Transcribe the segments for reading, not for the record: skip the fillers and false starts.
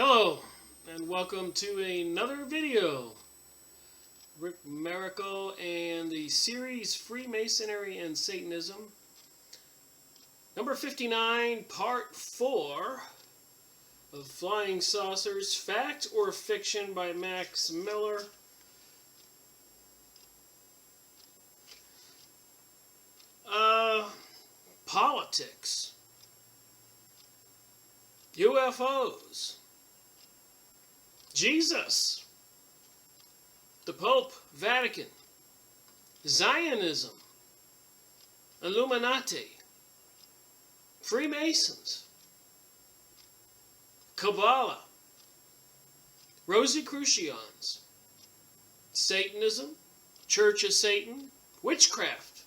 Hello, and welcome to another video. Rick Miracle and the series Freemasonry and Satanism. Number 59, Part 4 of Flying Saucers, Fact or Fiction by Max Miller. Politics. UFOs. Jesus, the Pope, Vatican, Zionism, Illuminati, Freemasons, Kabbalah, Rosicrucians, Satanism, Church of Satan, witchcraft.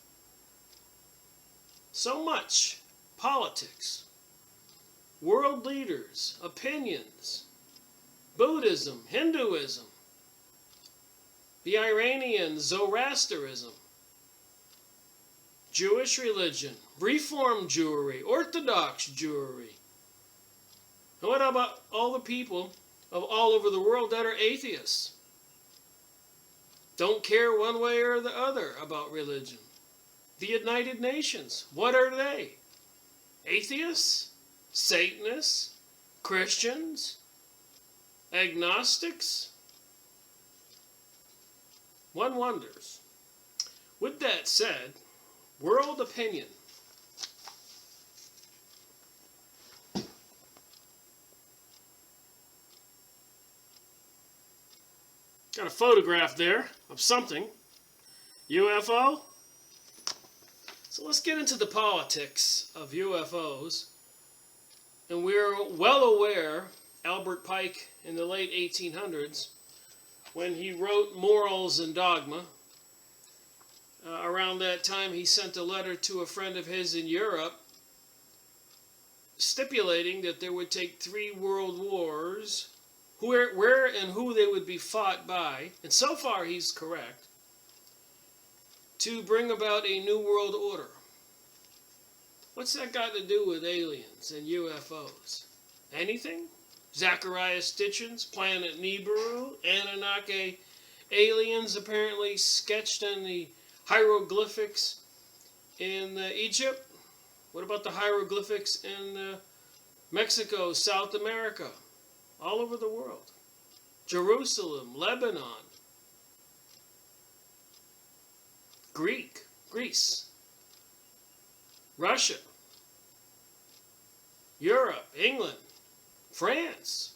So much. Politics, world leaders, opinions, Buddhism, Hinduism, the Iranian Zoroastrianism, Jewish religion, Reform Jewry, Orthodox Jewry. And what about all the people of all over the world that are atheists? Don't care one way or the other about religion. The United Nations, what are they? Atheists? Satanists? Christians? Agnostics? One wonders. With that said, world opinion. Got a photograph there of something. UFO? So let's get into the politics of UFOs. And we're well aware, Albert Pike in the late 1800s, when he wrote Morals and Dogma, around that time he sent a letter to a friend of his in Europe stipulating that there would take 3 world wars, where and who they would be fought by, and so far he's correct, to bring about a new world order. What's that got to do with aliens and UFOs? Anything? Zachariah Stitchin's Planet Nibiru, Anunnaki aliens apparently sketched in the hieroglyphics in Egypt. What about the hieroglyphics in Mexico, South America, all over the world? Jerusalem, Lebanon, Greece, Russia, Europe, England, France.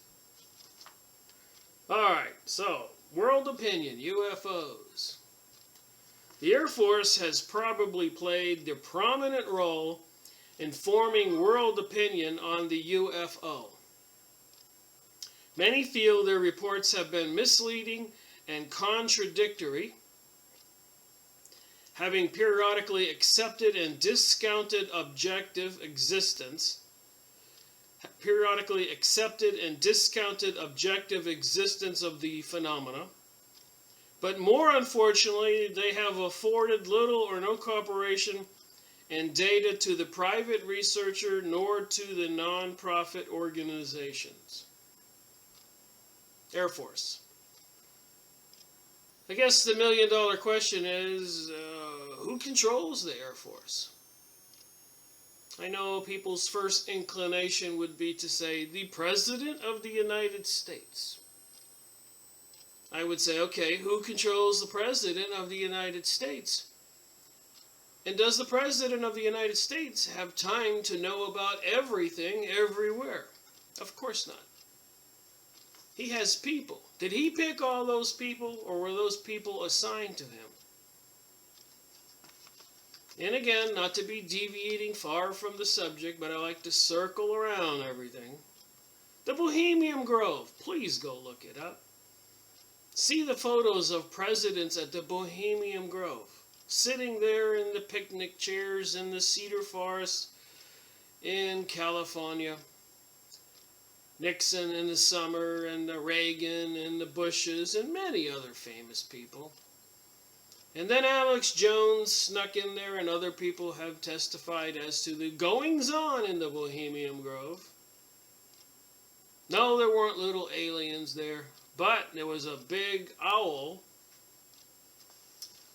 Alright, so, world opinion, UFOs. The Air Force has probably played the prominent role in forming world opinion on the UFO. Many feel their reports have been misleading and contradictory, having periodically accepted and discounted objective existence of the phenomena, but more unfortunately they have afforded little or no cooperation and data to the private researcher nor to the non-profit organizations. Air Force. I guess the million-dollar question is, who controls the Air Force? I know people's first inclination would be to say, the President of the United States. I would say, okay, who controls the President of the United States? And does the President of the United States have time to know about everything, everywhere? Of course not. He has people. Did he pick all those people, or were those people assigned to him? And again, not to be deviating far from the subject, but I like to circle around everything. The Bohemian Grove, please go look it up. See the photos of presidents at the Bohemian Grove, sitting there in the picnic chairs in the cedar forest in California. Nixon in the summer, and Reagan, and the Bushes, and many other famous people. And then Alex Jones snuck in there, and other people have testified as to the goings-on in the Bohemian Grove. No, there weren't little aliens there, but there was a big owl,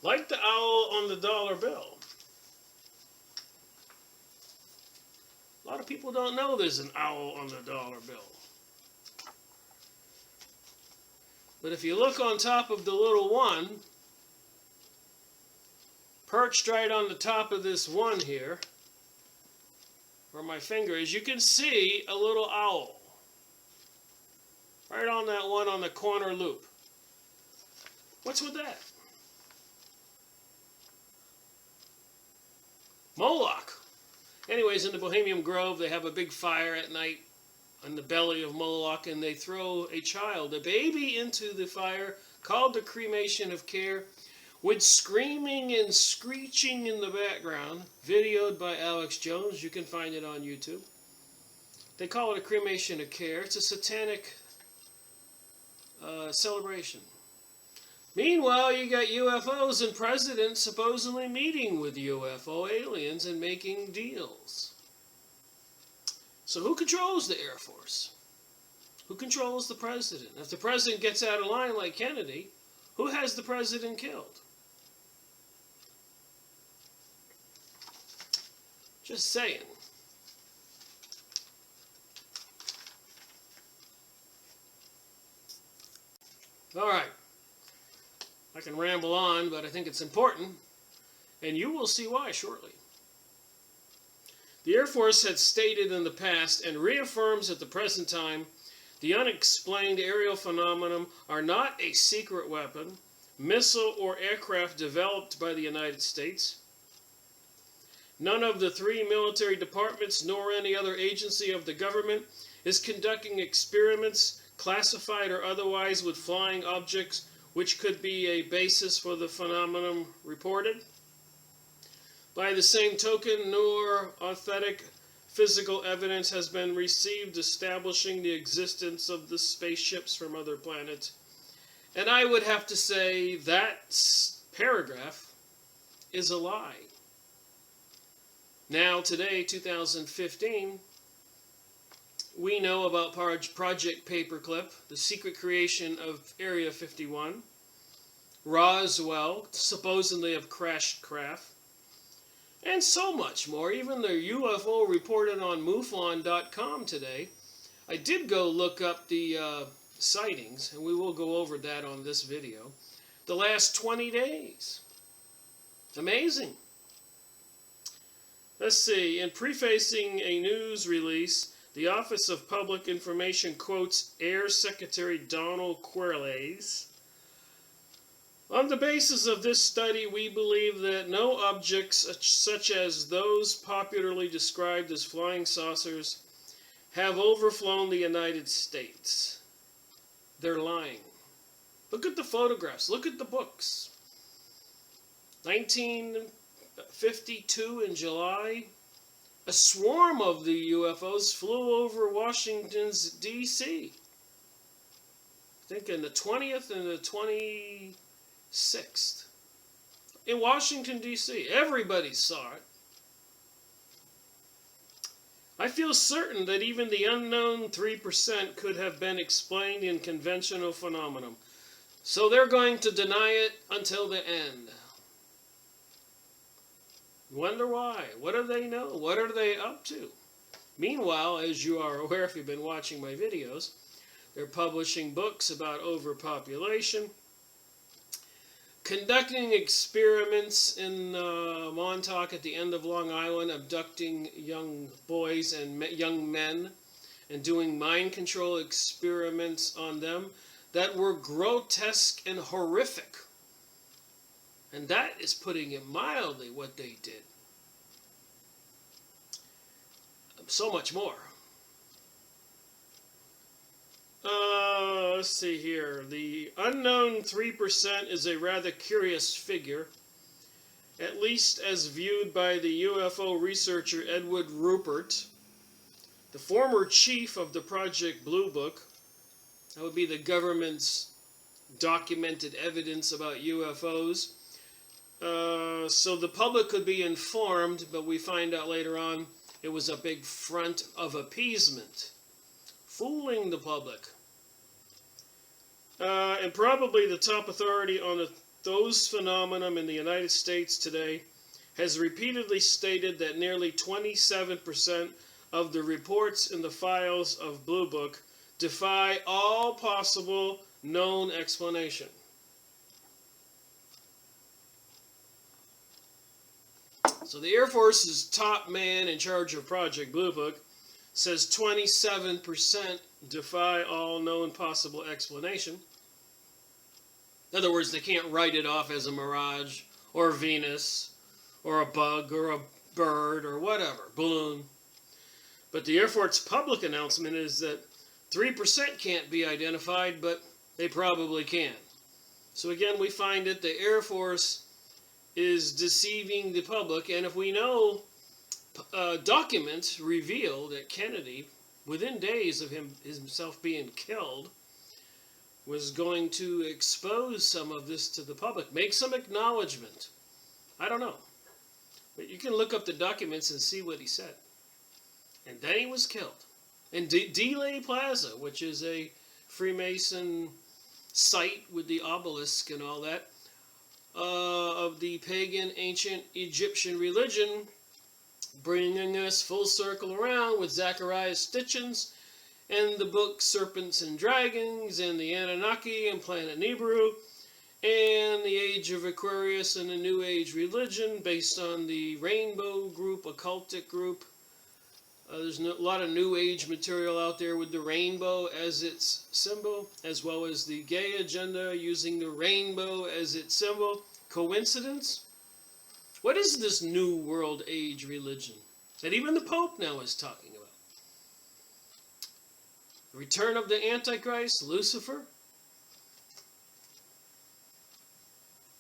like the owl on the dollar bill. A lot of people don't know there's an owl on the dollar bill. But if you look on top of the little one, perched right on the top of this one here, where my finger is, you can see a little owl. Right on that one on the corner loop. What's with that? Moloch. Anyways, in the Bohemian Grove, they have a big fire at night on the belly of Moloch, and they throw a child, a baby, into the fire, called the cremation of care, with screaming and screeching in the background, videoed by Alex Jones. You can find it on YouTube. They call it a cremation of care. It's a satanic celebration. Meanwhile, you got UFOs and presidents supposedly meeting with UFO aliens and making deals. So who controls the Air Force? Who controls the president? If the president gets out of line like Kennedy, who has the president killed? Just saying. All right. I can ramble on, but I think it's important, and you will see why shortly. The Air Force had stated in the past and reaffirms at the present time the unexplained aerial phenomenon are not a secret weapon, missile, or aircraft developed by the United States. None of the three military departments nor any other agency of the government is conducting experiments, classified or otherwise, with flying objects which could be a basis for the phenomenon reported. By the same token, nor authentic physical evidence has been received establishing the existence of the spaceships from other planets. And I would have to say that paragraph is a lie. Now, today, 2015, we know about Project Paperclip, the secret creation of Area 51, Roswell, supposedly of crashed craft, and so much more. Even the UFO reported on MUFON.com today. I did go look up the sightings, and we will go over that on this video. The last 20 days. Amazing. Let's see. In prefacing a news release, the Office of Public Information quotes Air Secretary Donald Quirles. On the basis of this study, we believe that no objects such as those popularly described as flying saucers have overflown the United States. They're lying. Look at the photographs. Look at the books. 1952 in July, a swarm of the UFOs flew over Washington's D.C. I think in the 20th and the 26th. In Washington, D.C. Everybody saw it. I feel certain that even the unknown 3% could have been explained in conventional phenomenon. So they're going to deny it until the end. Wonder why? What do they know? What are they up to? Meanwhile, as you are aware if you've been watching my videos, they're publishing books about overpopulation, conducting experiments in Montauk at the end of Long Island, abducting young boys and young men and doing mind control experiments on them that were grotesque and horrific. And that is putting it mildly what they did. So much more. Let's see here. The unknown 3% is a rather curious figure, at least as viewed by the UFO researcher Edward Rupert, the former chief of the Project Blue Book. That would be the government's documented evidence about UFOs. So the public could be informed, but we find out later on it was a big front of appeasement fooling the public. And probably the top authority on those phenomena in the United States today has repeatedly stated that nearly 27% of the reports in the files of Blue Book defy all possible known explanation. So the Air Force's top man in charge of Project Blue Book says 27% defy all known possible explanation. In other words, they can't write it off as a mirage, or Venus, or a bug, or a bird, or whatever, balloon. But the Air Force public announcement is that 3% can't be identified, but they probably can. So again, we find that the Air Force is deceiving the public, and if we know documents reveal that Kennedy, within days of himself being killed, was going to expose some of this to the public, make some acknowledgement. I don't know. But you can look up the documents and see what he said. And then he was killed. In Dealey Plaza, which is a Freemason site with the obelisk and all that, of the pagan ancient Egyptian religion, bringing us full circle around with Zacharias Stitchens and the book Serpents and Dragons, and the Anunnaki and Planet Nibiru, and the Age of Aquarius and the New Age religion based on the Rainbow group, occultic group. There's a lot of New Age material out there with the rainbow as its symbol, as well as the gay agenda using the rainbow as its symbol. Coincidence? What is this New World Age religion that even the Pope now is talking about? The return of the Antichrist, Lucifer?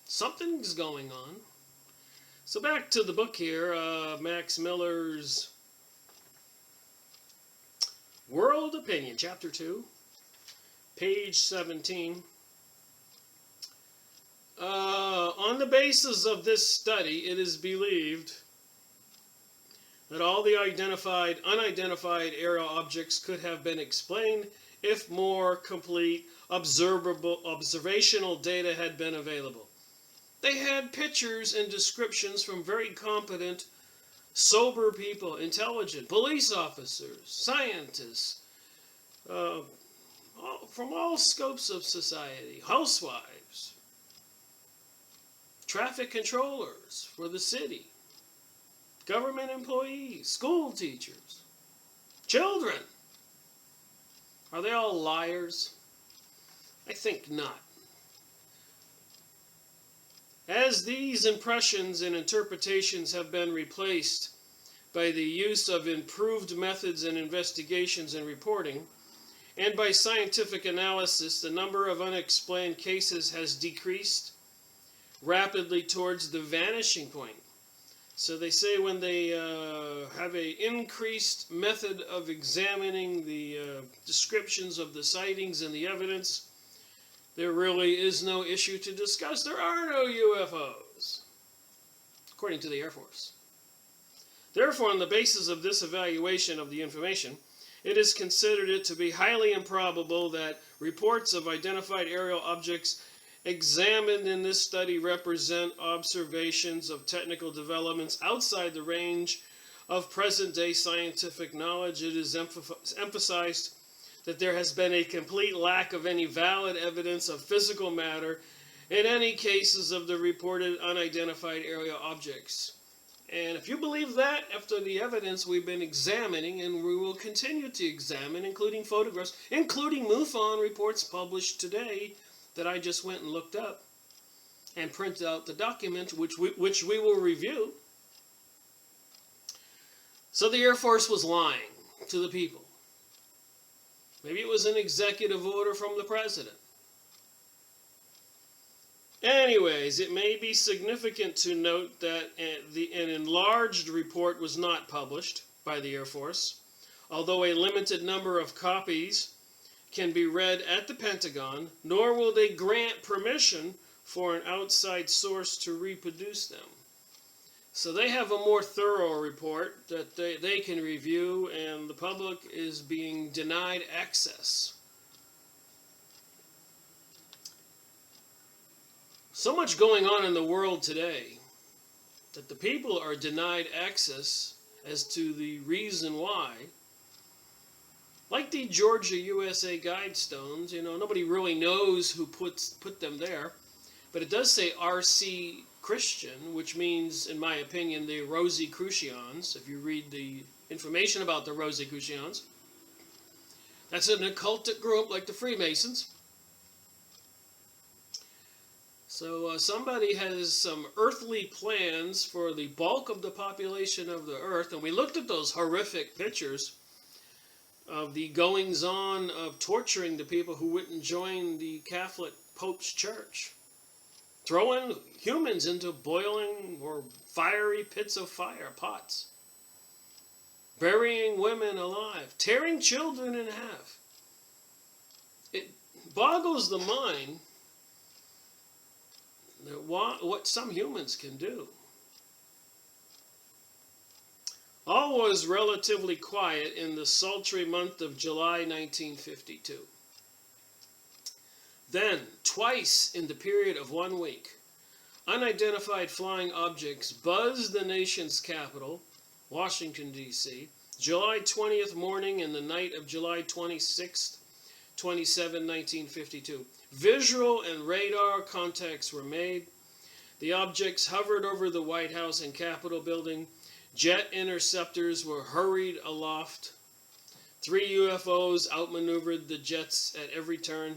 Something's going on. So back to the book here, Max Miller's World Opinion, Chapter 2, page 17. On the basis of this study, it is believed that all the unidentified aerial objects could have been explained if more complete observational data had been available. They had pictures and descriptions from very competent, sober people, intelligent, police officers, scientists, from all scopes of society, housewives, traffic controllers for the city, government employees, school teachers, children. Are they all liars? I think not. As these impressions and interpretations have been replaced by the use of improved methods and investigations and reporting, and by scientific analysis, the number of unexplained cases has decreased rapidly towards the vanishing point. So they say when they have an increased method of examining the descriptions of the sightings and the evidence, there really is no issue to discuss. There are no UFOs, according to the Air Force. Therefore, on the basis of this evaluation of the information, it is considered it to be highly improbable that reports of identified aerial objects examined in this study represent observations of technical developments outside the range of present-day scientific knowledge. It is emphasized that there has been a complete lack of any valid evidence of physical matter in any cases of the reported unidentified aerial objects. And if you believe that, after the evidence we've been examining, and we will continue to examine, including photographs, including MUFON reports published today that I just went and looked up, and printed out the document, which we will review. So the Air Force was lying to the people. Maybe it was an executive order from the president. Anyways, it may be significant to note that an enlarged report was not published by the Air Force, although a limited number of copies can be read at the Pentagon, nor will they grant permission for an outside source to reproduce them. So they have a more thorough report that they can review, and the public is being denied access. So much going on in the world today that the people are denied access as to the reason why. Like the Georgia USA Guidestones, nobody really knows who put them there, but it does say RC Christian, which means, in my opinion, the Rosicrucians. If you read the information about the Rosicrucians, that's an occultic group like the Freemasons. So somebody has some earthly plans for the bulk of the population of the earth, and we looked at those horrific pictures of the goings-on of torturing the people who wouldn't join the Catholic Pope's Church, throwing humans into boiling or fiery pits of fire, pots, burying women alive, tearing children in half. It boggles the mind what some humans can do. All was relatively quiet in the sultry month of July 1952. Then, twice in the period of 1 week, unidentified flying objects buzzed the nation's capital, Washington, D.C., July 20th morning and the night of July 26th, 27, 1952. Visual and radar contacts were made. The objects hovered over the White House and Capitol building. Jet interceptors were hurried aloft. 3 UFOs outmaneuvered the jets at every turn.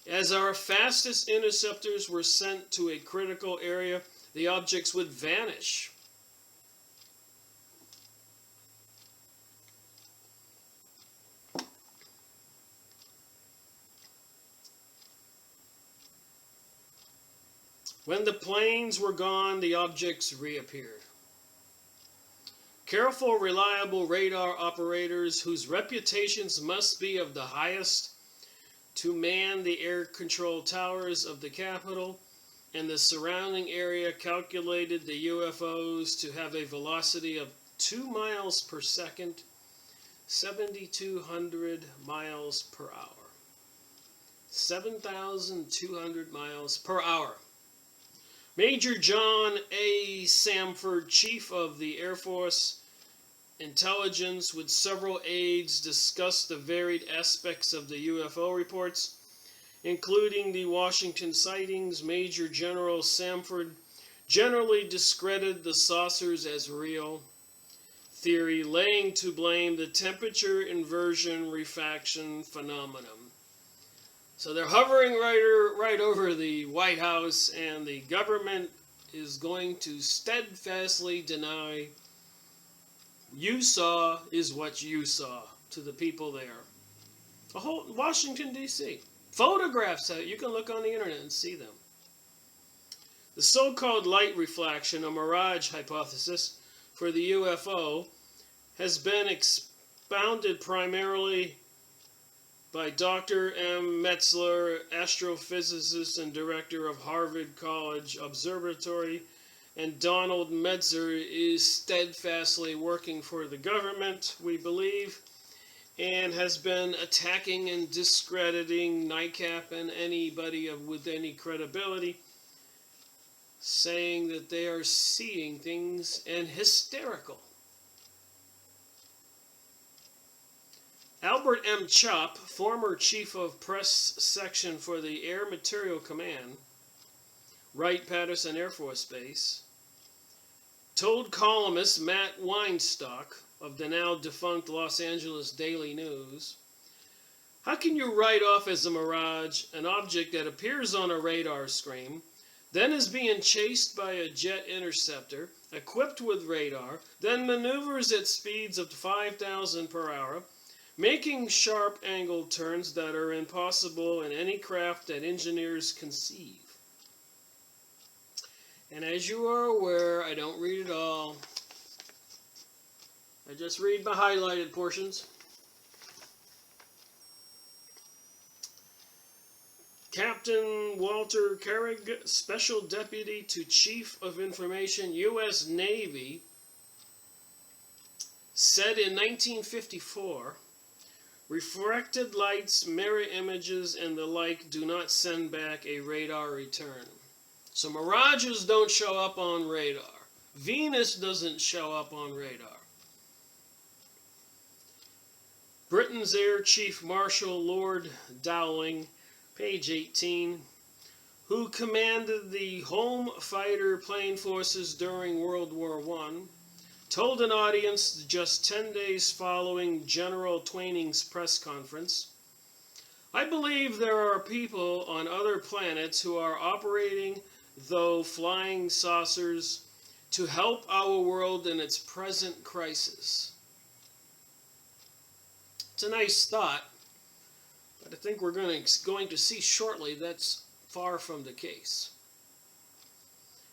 As our fastest interceptors were sent to a critical area, the objects would vanish. When the planes were gone, the objects reappeared. Careful, reliable radar operators whose reputations must be of the highest to man the air control towers of the Capitol and the surrounding area calculated the UFOs to have a velocity of 2 miles per second, 7,200 miles per hour. 7,200 miles per hour. Major John A. Samford, Chief of the Air Force Intelligence, with several aides, discussed the varied aspects of the UFO reports, including the Washington sightings. Major General Samford generally discredited the saucers as real theory, laying to blame the temperature inversion refraction phenomenon. So they're hovering right over the White House, and the government is going to steadfastly deny you saw is what you saw to the people there. A whole Washington, D.C. Photographs, you can look on the internet and see them. The so-called light refraction, a mirage hypothesis for the UFO, has been expounded primarily by Dr. M. Metzler, astrophysicist and director of Harvard College Observatory, and Donald Metzer is steadfastly working for the government, we believe, and has been attacking and discrediting NICAP and anybody with any credibility, saying that they are seeing things and hysterical. Albert M. Chopp, former Chief of Press Section for the Air Material Command, Wright-Patterson Air Force Base, told columnist Matt Weinstock of the now defunct Los Angeles Daily News, "How can you write off as a mirage an object that appears on a radar screen, then is being chased by a jet interceptor equipped with radar, then maneuvers at speeds of 5,000 per hour, making sharp angled turns that are impossible in any craft that engineers conceive?" And as you are aware, I don't read it all. I just read my highlighted portions. Captain Walter Carrig, Special Deputy to Chief of Information, U.S. Navy, said in 1954, refracted lights, mirror images, and the like do not send back a radar return. So mirages don't show up on radar. Venus doesn't show up on radar. Britain's Air Chief Marshal Lord Dowling, page 18, who commanded the home fighter plane forces during World War I, told an audience just 10 days following General Twining's press conference, "I believe there are people on other planets who are operating, though flying saucers, to help our world in its present crisis." It's a nice thought, but I think we're going to see shortly that's far from the case.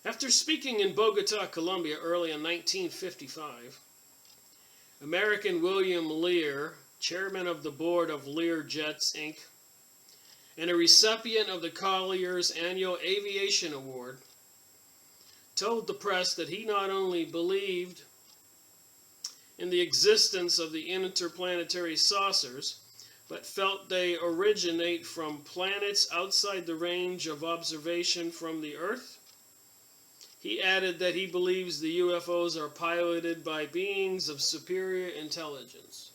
After speaking in Bogota, Colombia, early in 1955, American William Lear, chairman of the board of Lear Jets, Inc., and a recipient of the Collier's Annual Aviation Award, told the press that he not only believed in the existence of the interplanetary saucers, but felt they originate from planets outside the range of observation from the Earth. He added that he believes the UFOs are piloted by beings of superior intelligence.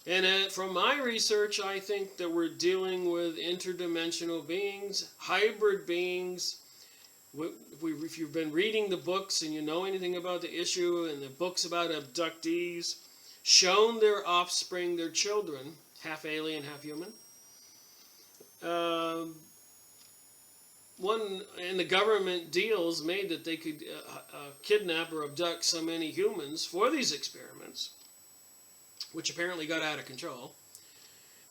And from my research, I think that we're dealing with interdimensional beings, hybrid beings. If you've been reading the books and you know anything about the issue and the books about abductees, shown their offspring, their children, half alien, half human. One in the government deals made that they could kidnap or abduct so many humans for these experiments, which apparently got out of control.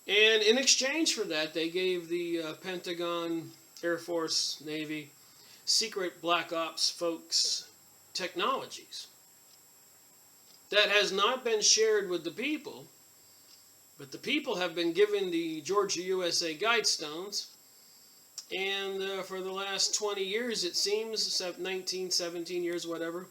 And in exchange for that, they gave the Pentagon, Air Force, Navy, secret black ops folks technologies that has not been shared with the people, but the people have been given the Georgia USA Guidestones, and for the last 20 years, it seems, 19, 17 years, whatever,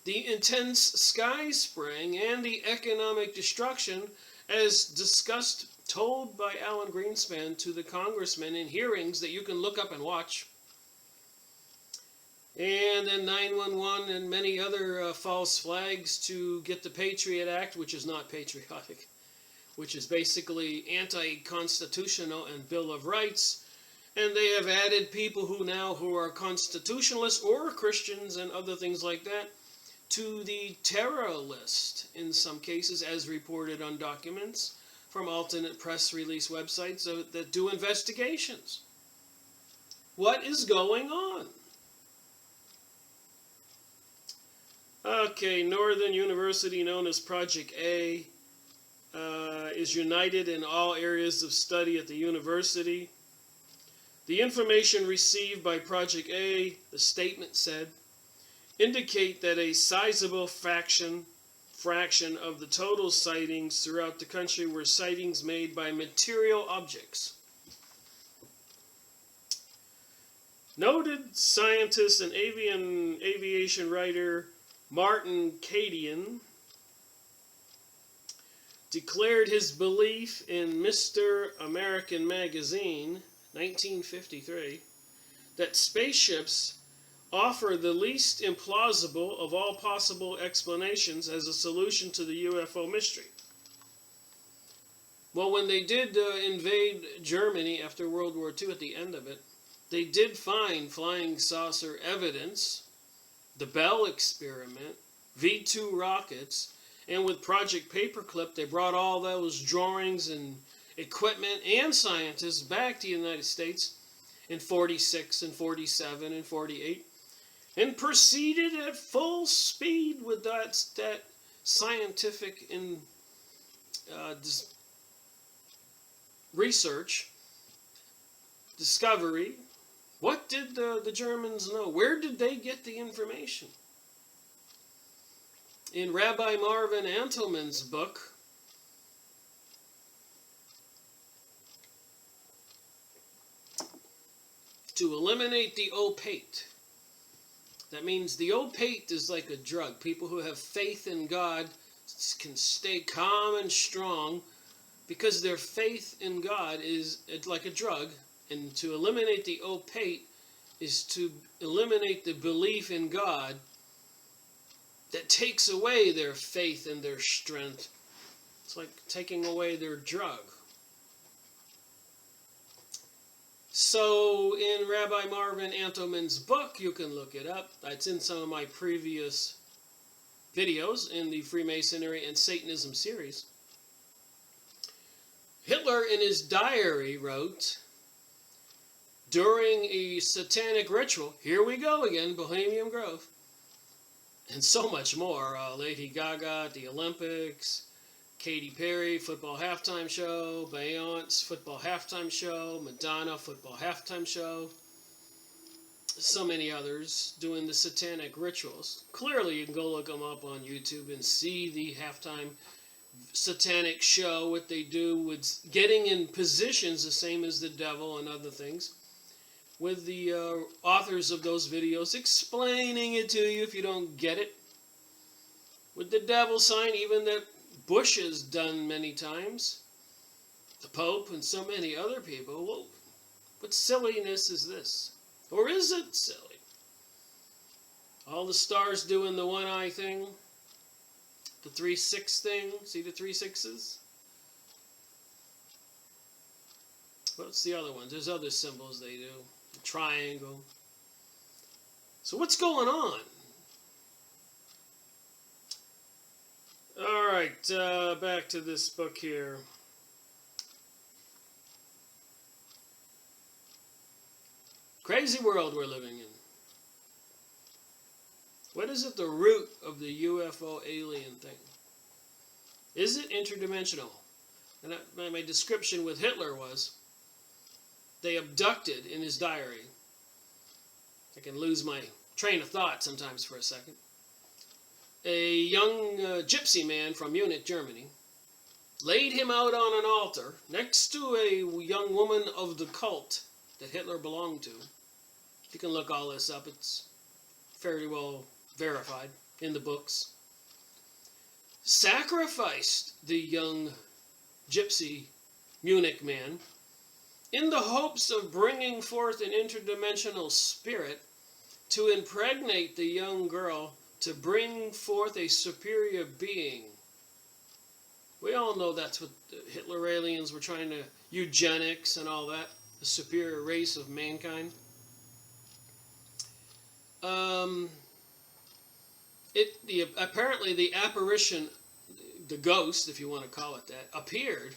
the intense sky spraying and the economic destruction, as discussed, told by Alan Greenspan to the congressman in hearings that you can look up and watch, and then 911 and many other false flags to get the Patriot Act, which is not patriotic, which is basically anti-constitutional and Bill of Rights. And they have added people who are constitutionalists or Christians and other things like that to the terror list in some cases, as reported on documents from alternate press release websites that do investigations. What is going on? Okay, Northern University, known as Project A, is united in all areas of study at the university. The information received by Project A, the statement said, indicate that a sizable fraction of the total sightings throughout the country were sightings made by material objects. Noted scientist and aviation writer Martin Cadian declared his belief in Mr. American Magazine, 1953, that spaceships offer the least implausible of all possible explanations as a solution to the UFO mystery. Well, when they did invade Germany after World War II, at the end of it, they did find flying saucer evidence, the Bell experiment, V-2 rockets, and with Project Paperclip, they brought all those drawings and equipment and scientists back to the United States in 46 and 47 and 48, and proceeded at full speed with that scientific research, discovery. What did the Germans know? Where did they get the information? In Rabbi Marvin Antelman's book, to eliminate the opate. That means the opate is like a drug. People who have faith in God can stay calm and strong because their faith in God is like a drug. And to eliminate the opate is to eliminate the belief in God that takes away their faith and their strength. It's like taking away their drug. So in Rabbi Marvin Antelman's book, you can look it up. It's in some of my previous videos in the Freemasonry and Satanism series. Hitler in his diary wrote, during a satanic ritual, here we go again, Bohemian Grove, and so much more, Lady Gaga at the Olympics, Katy Perry, football halftime show, Beyonce, football halftime show, Madonna, football halftime show, so many others doing the satanic rituals. Clearly, you can go look them up on YouTube and see the halftime satanic show, what they do with getting in positions the same as the devil and other things, with the authors of those videos explaining it to you if you don't get it, with the devil sign, even that Bush has done many times, the Pope and so many other people. Well, what silliness is this? Or is it silly? All the stars doing the one eye thing, the 3-6 thing. See the 3 6s? What's the other ones? There's other symbols they do. The triangle. So what's going on? All right, back to this book here. Crazy world we're living in. What is at the root of the UFO alien thing? Is it interdimensional? And my description with Hitler was, they abducted in his diary. I can lose my train of thought sometimes for a second. A young gypsy man from Munich, Germany, laid him out on an altar next to a young woman of the cult that Hitler belonged to. You can look all this up. It's fairly well verified in the books. Sacrificed the young gypsy Munich man in the hopes of bringing forth an interdimensional spirit to impregnate the young girl to bring forth a superior being. We all know that's what the Hitler aliens were trying to, eugenics and all that, the superior race of mankind. Apparently the apparition, the ghost, if you want to call it that, appeared,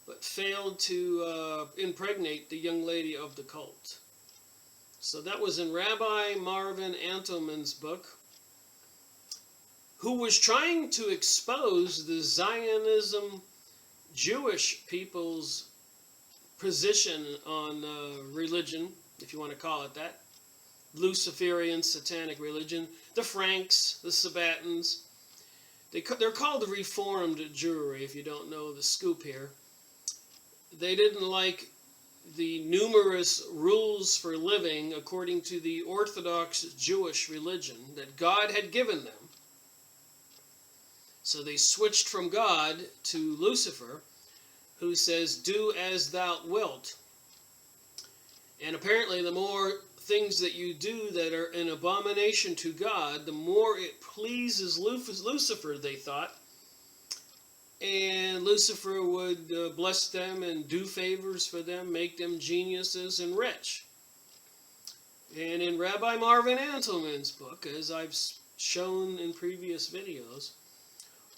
but failed to impregnate the young lady of the cult. So that was in Rabbi Marvin Antelman's book, who was trying to expose the Zionism Jewish people's position on religion, if you want to call it that. Luciferian satanic religion, the Franks, the Sabbatins. They're called the Reformed Jewry, if you don't know the scoop here. They didn't like the numerous rules for living according to the Orthodox Jewish religion that God had given them. So they switched from God to Lucifer, who says, do as thou wilt. And apparently the more things that you do that are an abomination to God, the more it pleases Lucifer, they thought. And Lucifer would bless them and do favors for them, make them geniuses and rich. And in Rabbi Marvin Antelman's book, as I've shown in previous videos,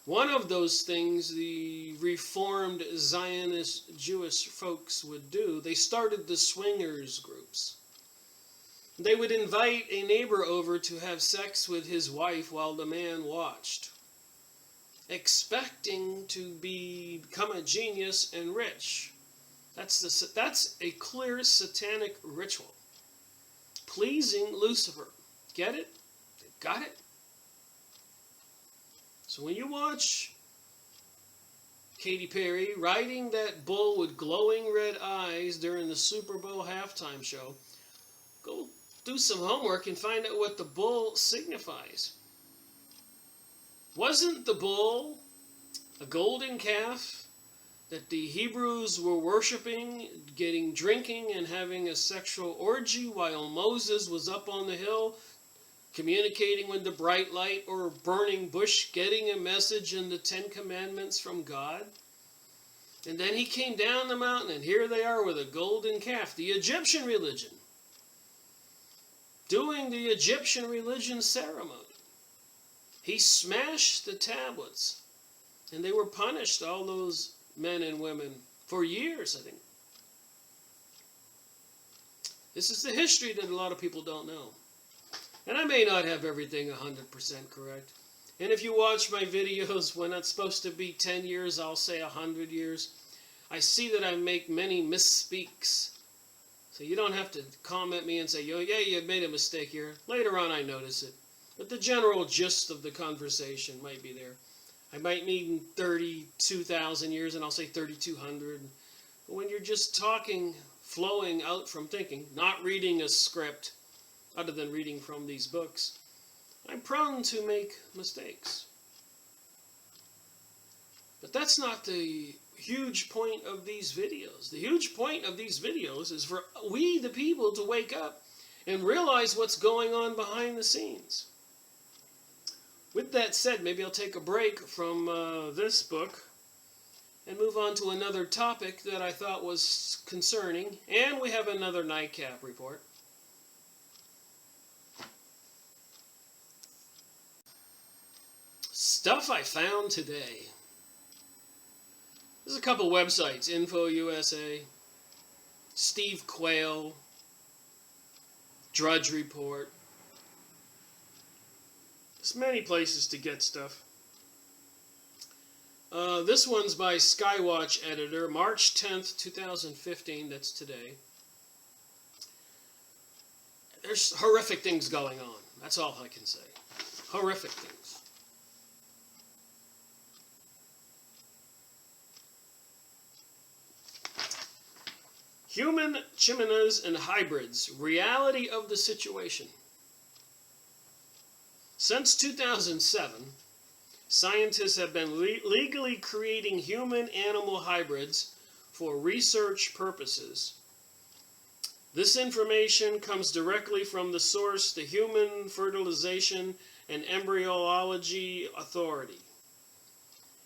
one of those things the Reformed Zionist Jewish folks would do, they started the swingers groups. They would invite a neighbor over to have sex with his wife while the man watched, expecting to become a genius and rich. That's a clear satanic ritual. Pleasing Lucifer. Get it? Got it? So when you watch Katy Perry riding that bull with glowing red eyes during the Super Bowl halftime show, Go do some homework and find out what the bull signifies. Wasn't the bull a golden calf that the Hebrews were worshiping, drinking, and having a sexual orgy while Moses was up on the hill communicating with the bright light or burning bush, getting a message in the 10 Commandments from God? And then he came down the mountain, and here they are with a golden calf, the Egyptian religion, doing the Egyptian religion ceremony. He smashed the tablets, and they were punished, all those men and women, for years, I think. This is the history that a lot of people don't know. And I may not have everything 100% correct. And if you watch my videos, when it's supposed to be 10 years, I'll say 100 years. I see that I make many misspeaks. So you don't have to comment me and say, "Yo, yeah, you made a mistake here." Later on, I notice it. But the general gist of the conversation might be there. I might mean 32,000 years, and I'll say 3,200. But when you're just talking, flowing out from thinking, not reading a script, other than reading from these books, I'm prone to make mistakes. But that's not the huge point of these videos. The huge point of these videos is for we, the people, to wake up and realize what's going on behind the scenes. With that said, maybe I'll take a break from this book and move on to another topic that I thought was concerning. And we have another nightcap report. Stuff I found today. There's a couple websites, Info USA, Steve Quayle, Drudge Report. There's many places to get stuff. This one's by Skywatch Editor, March 10th, 2015. That's today. There's horrific things going on. That's all I can say. Horrific things. Human chimeras and hybrids, reality of the situation. Since 2007, scientists have been legally creating human-animal hybrids for research purposes. This information comes directly from the source, the Human Fertilization and Embryology Authority.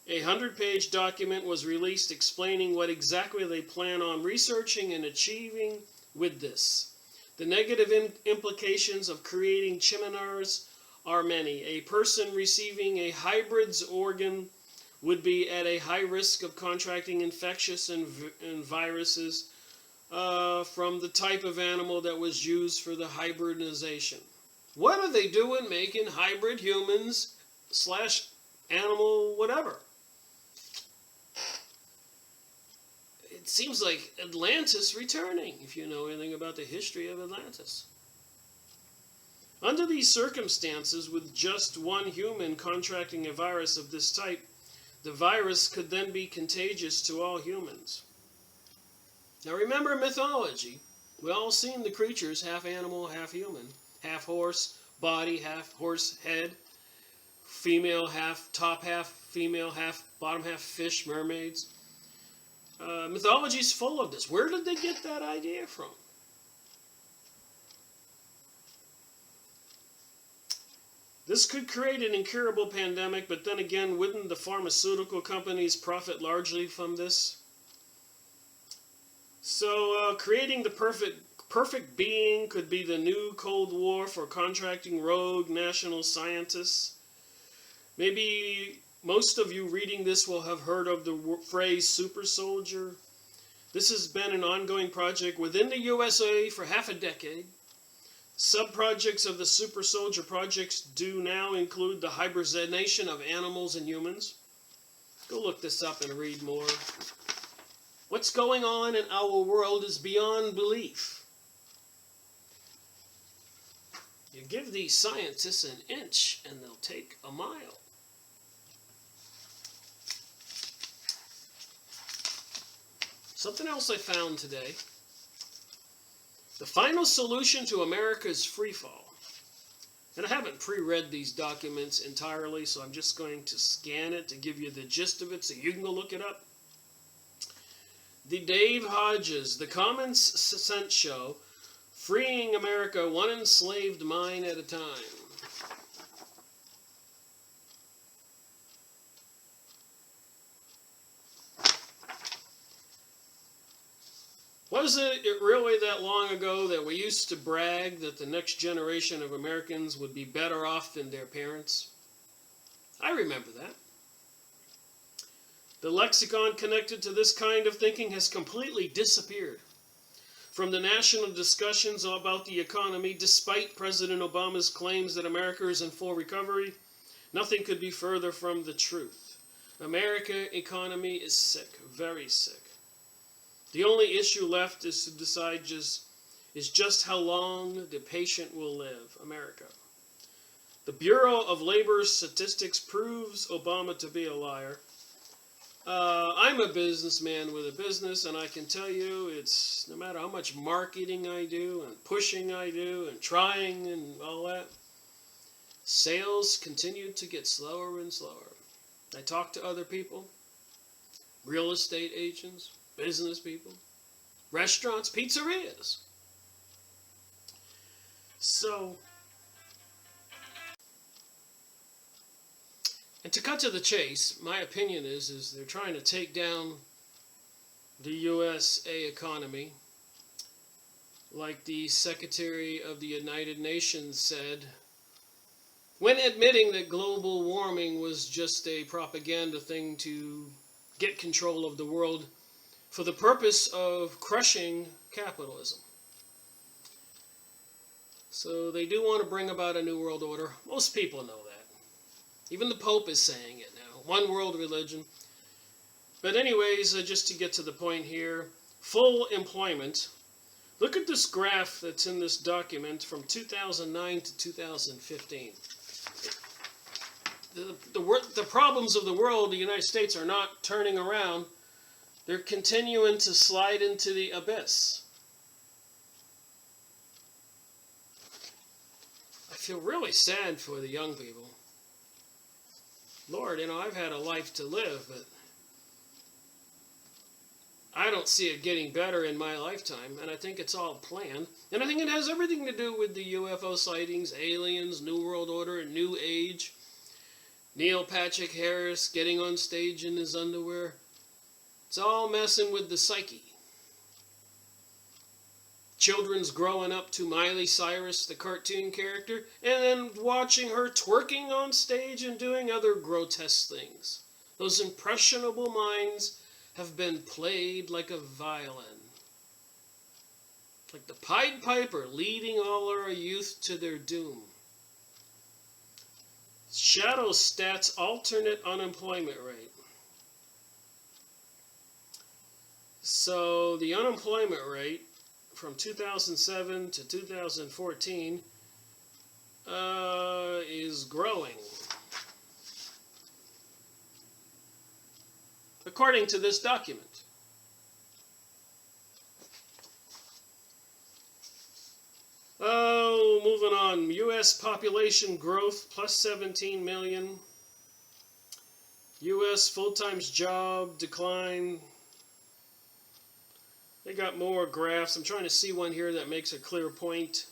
A 100-page document was released explaining what exactly they plan on researching and achieving with this. The negative implications of creating chimeras are many. A person receiving a hybrid's organ would be at a high risk of contracting infectious and viruses from the type of animal that was used for the hybridization. What are they doing making hybrid humans / animal whatever? It seems like Atlantis returning, if you know anything about the history of Atlantis. Under these circumstances, with just one human contracting a virus of this type, the virus could then be contagious to all humans. Now remember mythology. We all seen the creatures, half animal, half human, half horse body, half horse head, female half, top half female, half bottom half fish, mermaids. Mythology's full of this. Where did they get that idea from? This could create an incurable pandemic, but then again, wouldn't the pharmaceutical companies profit largely from this? So, creating the perfect being could be the new Cold War for contracting rogue national scientists. Maybe most of you reading this will have heard of the phrase super soldier. This has been an ongoing project within the USA for half a decade. Sub-projects of the super soldier projects do now include the hybridization of animals and humans. Go look this up and read more. What's going on in our world is beyond belief. You give these scientists an inch and they'll take a mile. Something else I found today. The final solution to America's freefall. And I haven't pre-read these documents entirely, so I'm just going to scan it to give you the gist of it so you can go look it up. The Dave Hodges, The Common Sense Show, Freeing America One Enslaved Mind at a Time. Was it really that long ago that we used to brag that the next generation of Americans would be better off than their parents? I remember that. The lexicon connected to this kind of thinking has completely disappeared from the national discussions about the economy. Despite President Obama's claims that America is in full recovery, nothing could be further from the truth. America's economy is sick, very sick. The only issue left is to decide just how long the patient will live. America. The Bureau of Labor Statistics proves Obama to be a liar. I'm a businessman with a business, and I can tell you it's no matter how much marketing I do and pushing I do and trying and all that, sales continue to get slower and slower. I talk to other people, real estate agents, business people, restaurants, pizzerias. So, and to cut to the chase, my opinion is they're trying to take down the USA economy, like the Secretary of the United Nations said, when admitting that global warming was just a propaganda thing to get control of the world for the purpose of crushing capitalism. So they do want to bring about a new world order. Most people know that. Even the Pope is saying it now. One world religion. But anyways, just to get to the point here, full employment. Look at this graph that's in this document from 2009 to 2015. The problems of the world, the United States, are not turning around. They're continuing to slide into the abyss. I feel really sad for the young people. Lord, I've had a life to live, but I don't see it getting better in my lifetime, and I think it's all planned. And I think it has everything to do with the UFO sightings, aliens, New World Order, and New Age. Neil Patrick Harris getting on stage in his underwear. It's all messing with the psyche. Children's growing up to Miley Cyrus, the cartoon character, and then watching her twerking on stage and doing other grotesque things. Those impressionable minds have been played like a violin. Like the Pied Piper leading all our youth to their doom. Shadow Stats alternate unemployment rate. So the unemployment rate from 2007 to 2014 is growing. According to this document. Oh, moving on. U.S. population growth plus 17 million. U.S. full-time job decline. They got more graphs. I'm trying to see one here that makes a clear point.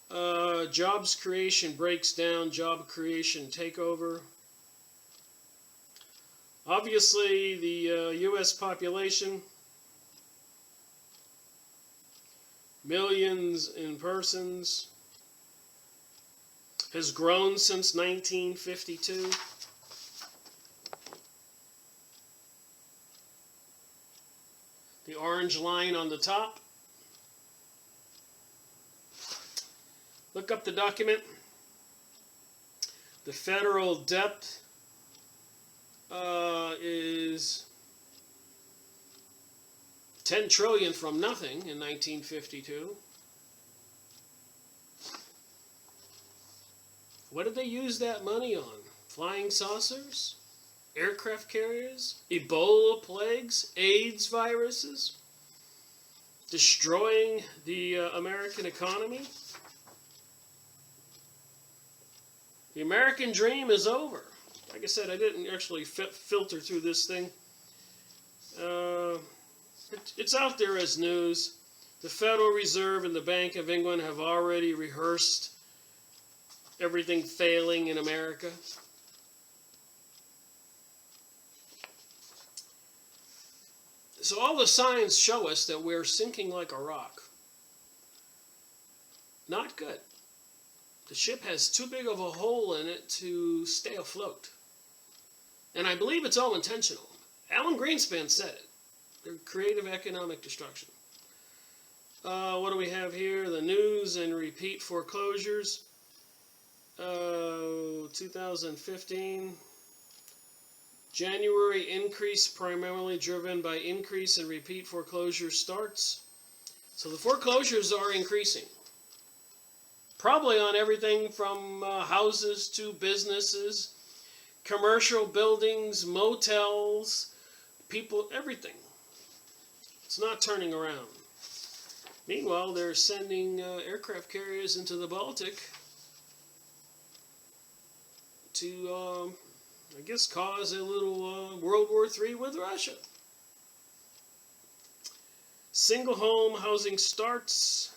Jobs creation breaks down. Job creation takeover. Obviously, the U.S. population, millions in persons, has grown since 1952. The orange line on the top. Look up the document. The federal debt is 10 trillion from nothing in 1952. What did they use that money on? Flying saucers? Aircraft carriers? Ebola plagues? AIDS viruses? destroying the American economy. The American dream is over. Like I said, I didn't actually filter through this thing. It's out there as news. The Federal Reserve and the Bank of England have already rehearsed everything failing in America. So all the signs show us that we're sinking like a rock. Not good. The ship has too big of a hole in it to stay afloat. And I believe it's all intentional. Alan Greenspan said it. They're creative economic destruction. What do we have here? The news and repeat foreclosures. 2015. January increase primarily driven by increase in repeat foreclosure starts. So the foreclosures are increasing. Probably on everything from houses to businesses, commercial buildings, motels, people, everything. It's not turning around. Meanwhile, they're sending aircraft carriers into the Baltic to, I guess, cause a little World War III with Russia. Single home housing starts.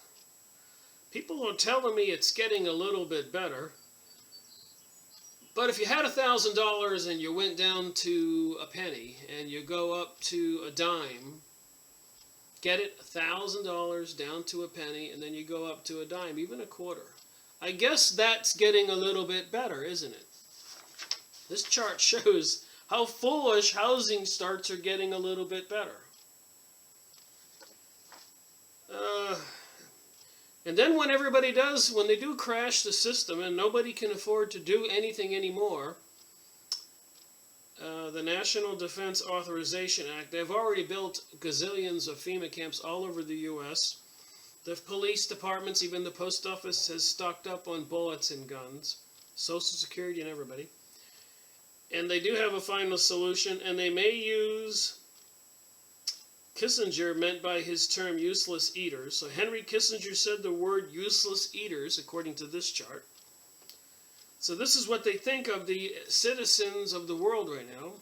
People are telling me it's getting a little bit better. But if you had $1,000 and you went down to a penny and you go up to a dime, get it, $1,000 down to a penny, and then you go up to a dime, even a quarter. I guess that's getting a little bit better, isn't it? This chart shows how foolish housing starts are getting a little bit better. And then when everybody does, when they do crash the system and nobody can afford to do anything anymore, the National Defense Authorization Act, they've already built gazillions of FEMA camps all over the U.S. The police departments, even the post office, has stocked up on bullets and guns. Social Security and everybody. And they do have a final solution, and they may use Kissinger meant by his term useless eaters. So Henry Kissinger said the word useless eaters, according to this chart. So this is what they think of the citizens of the world right now.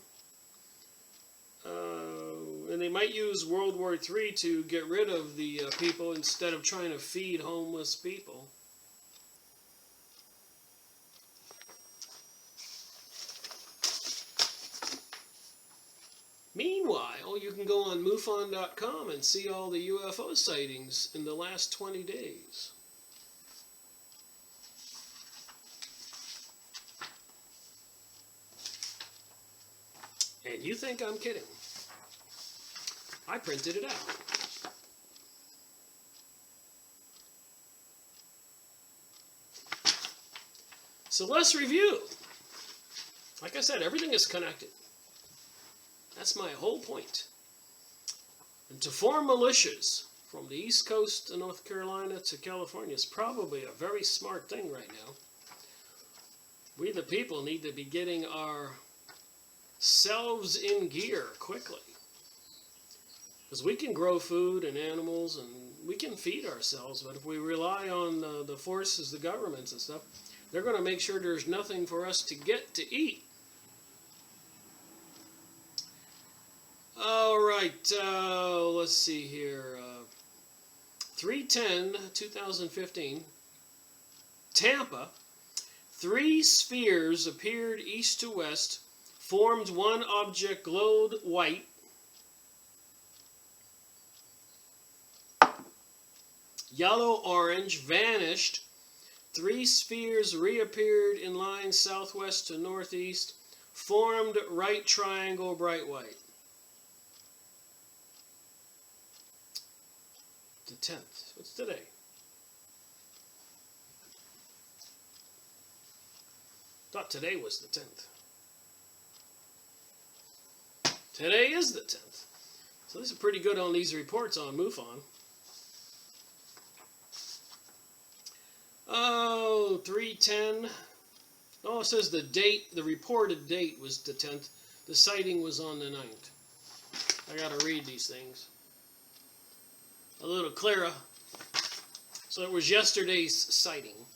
And they might use World War III to get rid of the people instead of trying to feed homeless people. Meanwhile, you can go on MUFON.com and see all the UFO sightings in the last 20 days. And you think I'm kidding? I printed it out. So let's review. Like I said, everything is connected. That's my whole point. And to form militias from the East Coast of North Carolina to California is probably a very smart thing right now. We the people need to be getting ourselves in gear quickly. Because we can grow food and animals and we can feed ourselves, but if we rely on the forces, the governments and stuff, they're going to make sure there's nothing for us to get to eat. All right, let's see here. 3/10/2015, Tampa. 3 spheres appeared east to west, formed one object glowed white. Yellow-orange, vanished. 3 spheres reappeared in lines southwest to northeast, formed right triangle, bright white. The 10th. What's today? Thought today was the 10th. Today is the 10th. So this is pretty good on these reports on MUFON. Oh, 3/10. Oh, it says the date, the reported date was the 10th. The sighting was on the 9th. I gotta read these things. a little clearer. So it was yesterday's sighting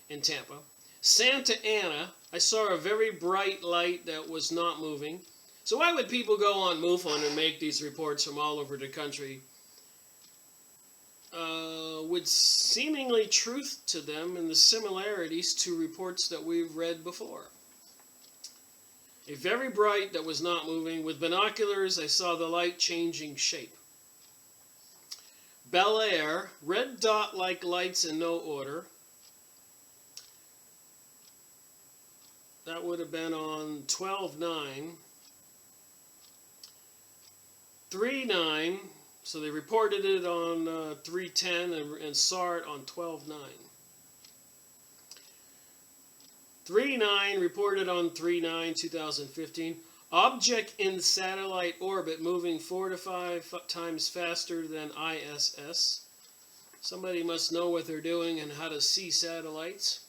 in Tampa. Santa Ana, I saw a very bright light that was not moving. So why would people go on MUFON and make these reports from all over the country with seemingly truth to them and the similarities to reports that we've read before? A very bright that was not moving. With binoculars, I saw the light changing shape. Bel Air, red dot-like lights in no order. That would have been on 12/9. 3/9, so they reported it on 3/10 and saw it on 12/9. 3/9 reported on 3/9/2015. Object in satellite orbit moving 4 to 5 times faster than ISS. Somebody must know what they're doing and how to see satellites.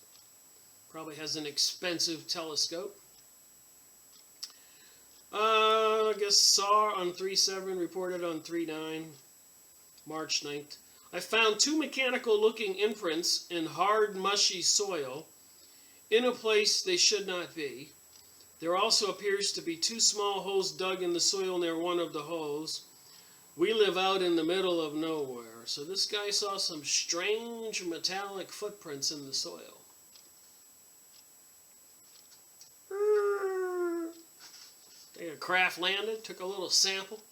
Probably has an expensive telescope. I guess SAR on 3/7 reported on 3/9, March 9th. I found 2 mechanical-looking imprints in hard, mushy soil in a place they should not be. There also appears to be 2 small holes dug in the soil near one of the holes. We live out in the middle of nowhere. So this guy saw some strange metallic footprints in the soil. A craft landed, took a little sample,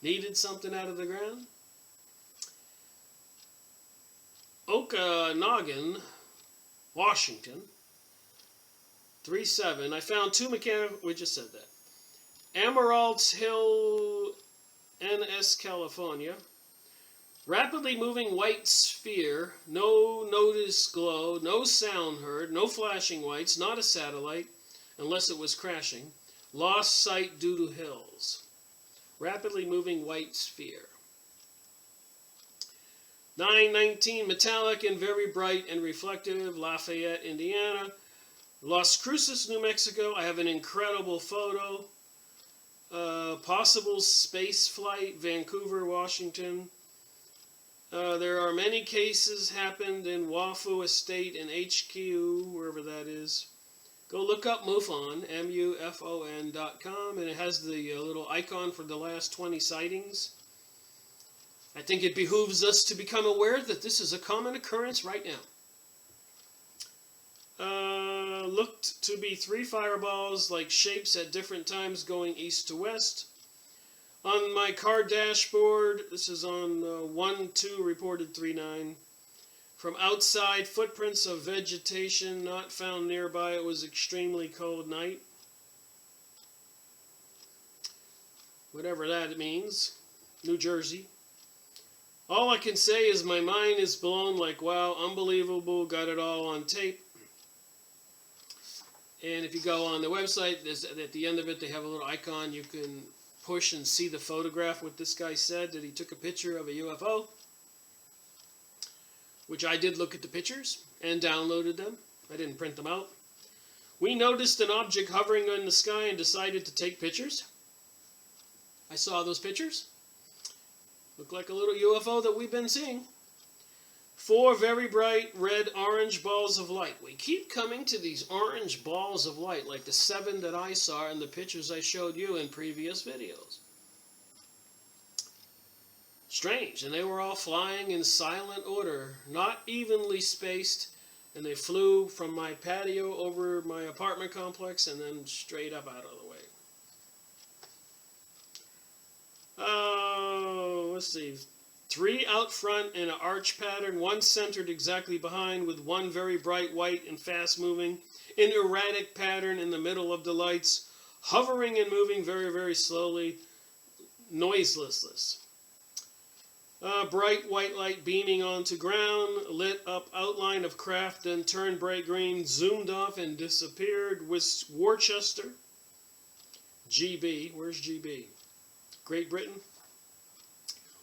needed something out of the ground. Okanagan, Washington, 3/7. I found 2 mechanical, we just said that. Emerald Hill, NS, California. Rapidly moving white sphere, no notice glow, no sound heard, no flashing whites, not a satellite, unless it was crashing. Lost sight due to hills. Rapidly moving white sphere. 9/19, metallic and very bright and reflective, Lafayette, Indiana. Las Cruces, New Mexico. I have an incredible photo. Possible space flight, Vancouver, Washington. There are many cases happened in Wafu Estate and HQ, wherever that is. Go look up MUFON, MUFON.com, and it has the little icon for the last 20 sightings. I think it behooves us to become aware that this is a common occurrence right now. Looked to be 3 fireballs like shapes at different times going east to west. On my car dashboard, this is on 1/2 reported 3/9. From outside, footprints of vegetation not found nearby. It was extremely cold night. Whatever that means. New Jersey. All I can say is my mind is blown, like, wow, unbelievable, got it all on tape. And if you go on the website, at the end of it, they have a little icon you can push and see the photograph, what this guy said, that he took a picture of a UFO. Which I did look at the pictures and downloaded them. I didn't print them out. We noticed an object hovering in the sky and decided to take pictures. I saw those pictures. Looked like a little UFO that we've been seeing. 4 very bright red-orange balls of light. We keep coming to these orange balls of light, like the 7 that I saw in the pictures I showed you in previous videos. Strange, and they were all flying in silent order, not evenly spaced, and they flew from my patio over my apartment complex and then straight up out of the way. Oh, let's see. 3 out front in an arch pattern, 1 centered exactly behind with 1 very bright white and fast moving, an erratic pattern in the middle of the lights, hovering and moving very, very slowly, noiseless. Bright white light beaming onto ground, lit up outline of craft, then turned bright green, zoomed off and disappeared. With Worcester, GB, where's GB? Great Britain.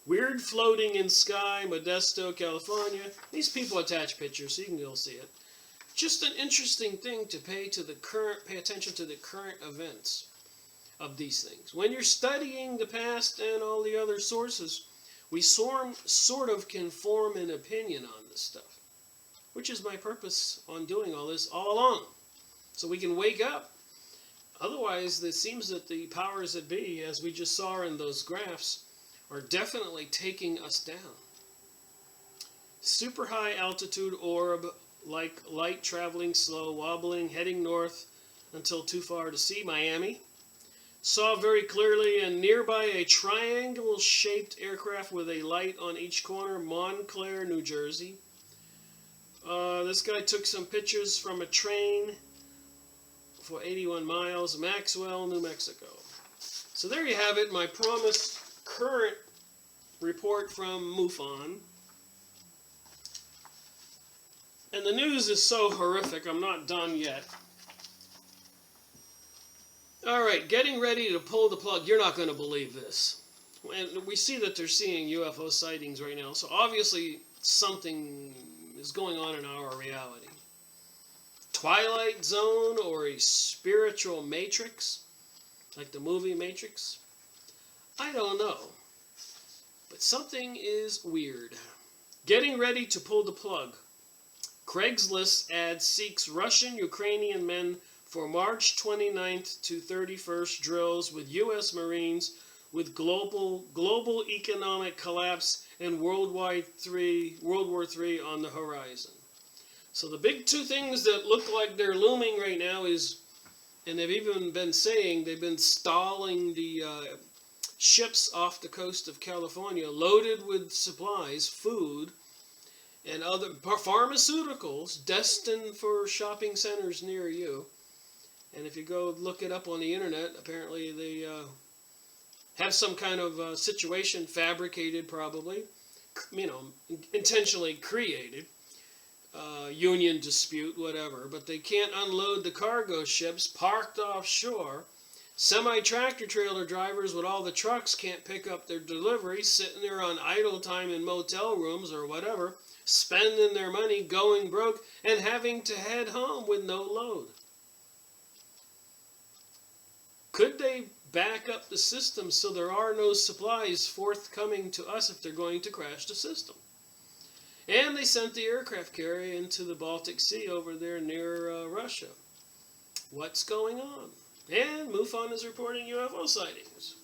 Weird floating in sky, Modesto, California. These people attach pictures, so you can go see it. Just an interesting thing to pay attention to the current events of these things. When you're studying the past and all the other sources, we sort of can form an opinion on this stuff, which is my purpose on doing all this all along, so we can wake up. Otherwise, it seems that the powers that be, as we just saw in those graphs, are definitely taking us down. Super high altitude orb, like light traveling slow, wobbling, heading north until too far to see Miami. Saw very clearly and nearby a triangle-shaped aircraft with a light on each corner, Montclair, New Jersey. This guy took some pictures from a train for 81 miles, Maxwell, New Mexico. So there you have it, my promised current report from MUFON. And the news is so horrific, I'm not done yet. Alright, getting ready to pull the plug. You're not going to believe this. And we see that they're seeing UFO sightings right now, so obviously something is going on in our reality. Twilight Zone or a spiritual matrix, like the movie Matrix? I don't know. But something is weird. Getting ready to pull the plug. Craigslist ad seeks Russian-Ukrainian men for March 29th to 31st drills with U.S. Marines with global economic collapse and World War III on the horizon. So the big two things that look like they're looming right now is, and they've even been saying, they've been stalling the ships off the coast of California loaded with supplies, food, and other pharmaceuticals destined for shopping centers near you. And if you go look it up on the internet, apparently they have some kind of situation fabricated, probably, intentionally created, union dispute, whatever. But they can't unload the cargo ships parked offshore. Semi-tractor trailer drivers with all the trucks can't pick up their deliveries, sitting there on idle time in motel rooms or whatever, spending their money, going broke, and having to head home with no load. Could they back up the system so there are no supplies forthcoming to us if they're going to crash the system? And they sent the aircraft carrier into the Baltic Sea over there near Russia. What's going on? And MUFON is reporting UFO sightings.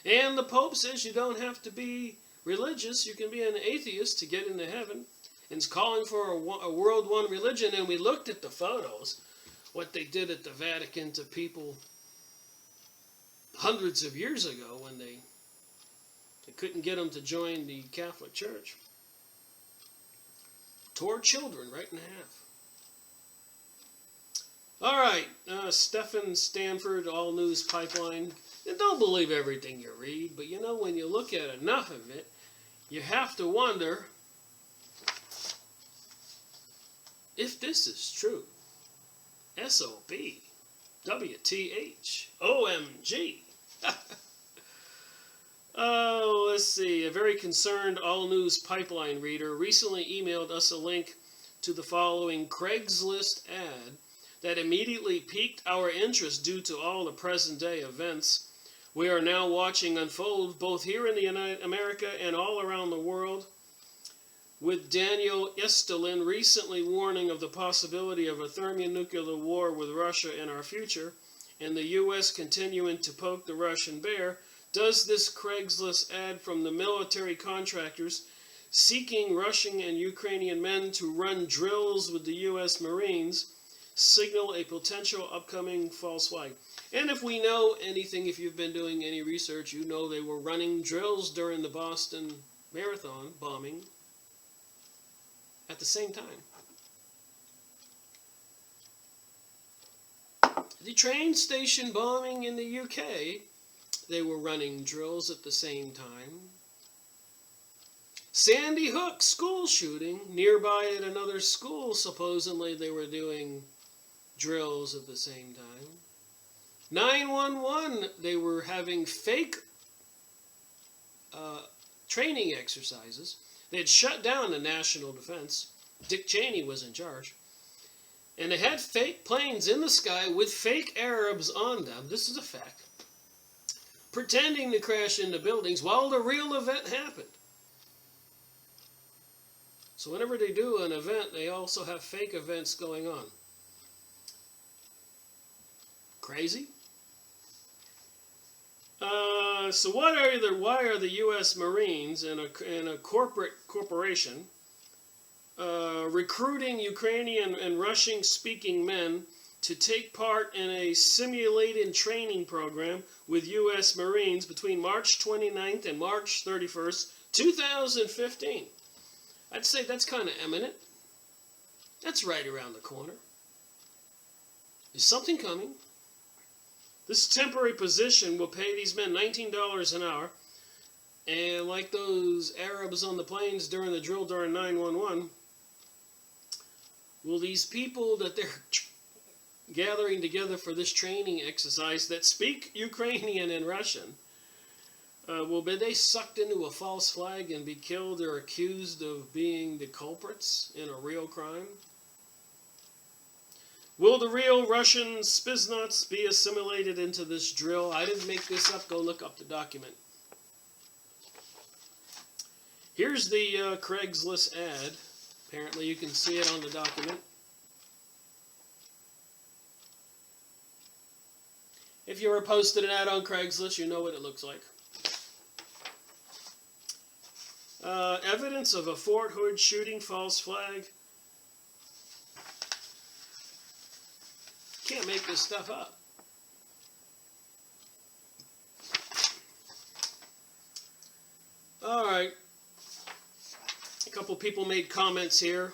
And the Pope says you don't have to be religious, you can be an atheist to get into heaven. And is calling for a world one religion. And we looked at the photos, what they did at the Vatican to people hundreds of years ago when they couldn't get them to join the Catholic Church. Tore children right in half. All right, Stephen Stanford, All News Pipeline. And don't believe everything you read, but you know, when you look at enough of it, you have to wonder if this is true. S.O.B. W.T.H. O.M.G. Oh, let's see. A very concerned All News Pipeline reader recently emailed us a link to the following Craigslist ad that immediately piqued our interest due to all the present-day events we are now watching unfold both here in the United America and all around the world, with Daniel Estulin recently warning of the possibility of a thermonuclear war with Russia in our future, and the U.S. continuing to poke the Russian bear. Does this Craigslist ad from the military contractors seeking Russian and Ukrainian men to run drills with the U.S. Marines signal a potential upcoming false flag? And if we know anything, if you've been doing any research, you know they were running drills during the Boston Marathon bombing at the same time. The train station bombing in the UK, they were running drills at the same time. Sandy Hook school shooting, nearby at another school, supposedly they were doing drills at the same time. 911, they were having fake training exercises. They had shut down the national defense. Dick Cheney was in charge. And they had fake planes in the sky with fake Arabs on them. This is a fact. Pretending to crash into buildings while the real event happened. So whenever they do an event, they also have fake events going on. Crazy? So why are the U.S. Marines in a corporation recruiting Ukrainian and Russian-speaking men to take part in a simulated training program with U.S. Marines between March 29th and March 31st, 2015? I'd say that's kind of imminent. That's right around the corner. Is something coming? This temporary position will pay these men $19 an hour. And like those Arabs on the plains during the drill during 9/11, will these people that they're gathering together for this training exercise that speak Ukrainian and Russian, will be they sucked into a false flag and be killed or accused of being the culprits in a real crime? Will the real Russian Spiznuts be assimilated into this drill? I didn't make this up. Go look up the document. Here's the Craigslist ad. Apparently you can see it on the document. If you ever posted an ad on Craigslist, you know what it looks like. Evidence of a Fort Hood shooting, false flag. Can't make this stuff up. All right. A couple people made comments here.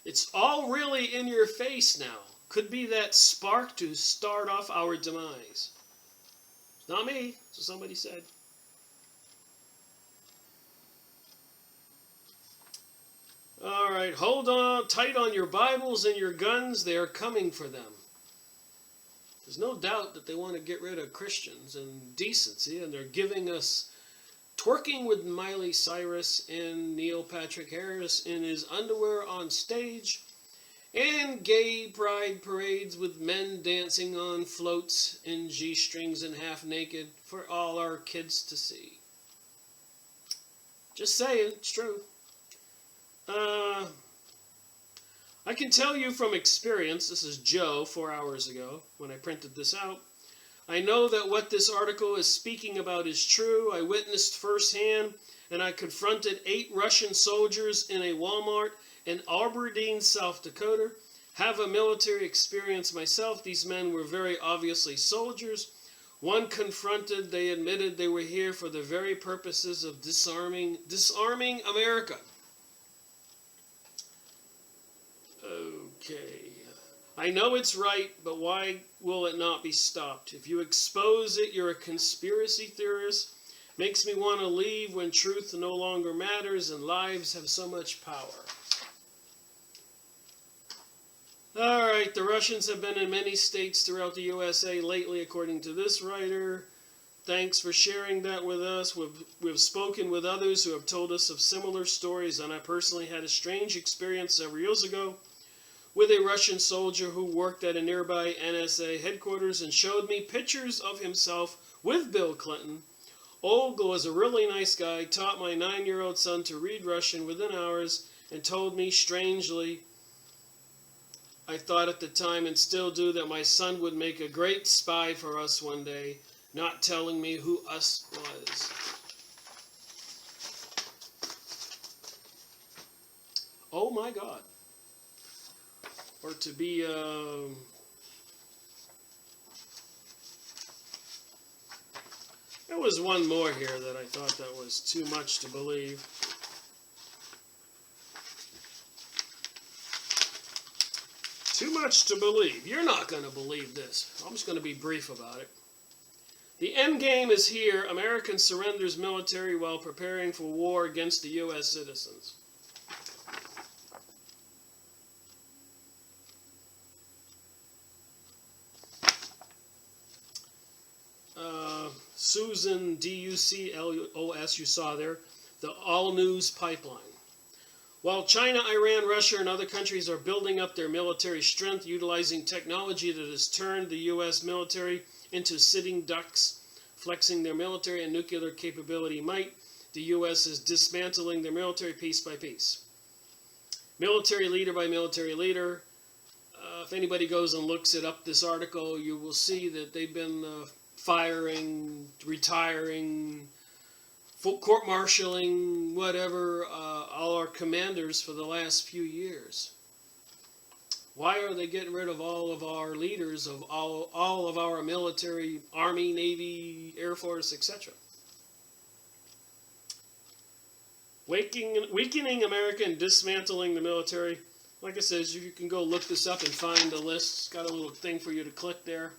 It's all really in your face now. Could be that spark to start off our demise. It's not me, so somebody said. All right, hold on tight on your Bibles and your guns. They are coming for them. There's no doubt that they want to get rid of Christians and decency, and they're giving us twerking with Miley Cyrus and Neil Patrick Harris in his underwear on stage, and gay pride parades with men dancing on floats in G-strings and half naked for all our kids to see. Just saying, it's true. I can tell you from experience, this is Joe 4 hours ago when I printed this out, I know that what this article is speaking about is true. I witnessed firsthand, and I confronted 8 Russian soldiers in a Walmart in Aberdeen, South Dakota. Have a military experience myself. These men were very obviously soldiers. One confronted, they admitted they were here for the very purposes of disarming America. Okay. I know it's right, but why will it not be stopped? If you expose it, you're a conspiracy theorist. Makes me want to leave when truth no longer matters and lives have so much power. All right, the Russians have been in many states throughout the USA lately, according to this writer. Thanks for sharing that with us. We've spoken with others who have told us of similar stories, and I personally had a strange experience several years ago with a Russian soldier who worked at a nearby NSA headquarters and showed me pictures of himself with Bill Clinton. Olga was a really nice guy, taught my 9-year-old son to read Russian within hours, and told me strangely, I thought at the time and still do, that my son would make a great spy for us one day, not telling me who us was. Oh my God. Or to be, there was one more here that I thought that was too much to believe. Too much to believe. You're not going to believe this. I'm just going to be brief about it. The end game is here. American surrenders military while preparing for war against the U.S. citizens. Susan, D-U-C-L-O-S, you saw there, the all-news pipeline. While China, Iran, Russia, and other countries are building up their military strength, utilizing technology that has turned the U.S. military into sitting ducks, flexing their military and nuclear capability might, the U.S. is dismantling their military piece by piece. Military leader by military leader. If anybody goes and looks it up, this article, you will see that they've been firing, retiring, court-martialing, whatever, all our commanders for the last few years. Why are they getting rid of all of our leaders, of all of our military, Army, Navy, Air Force, etc.? Weakening America and dismantling the military. Like I said, you can go look this up and find the list. It's got a little thing for you to click there.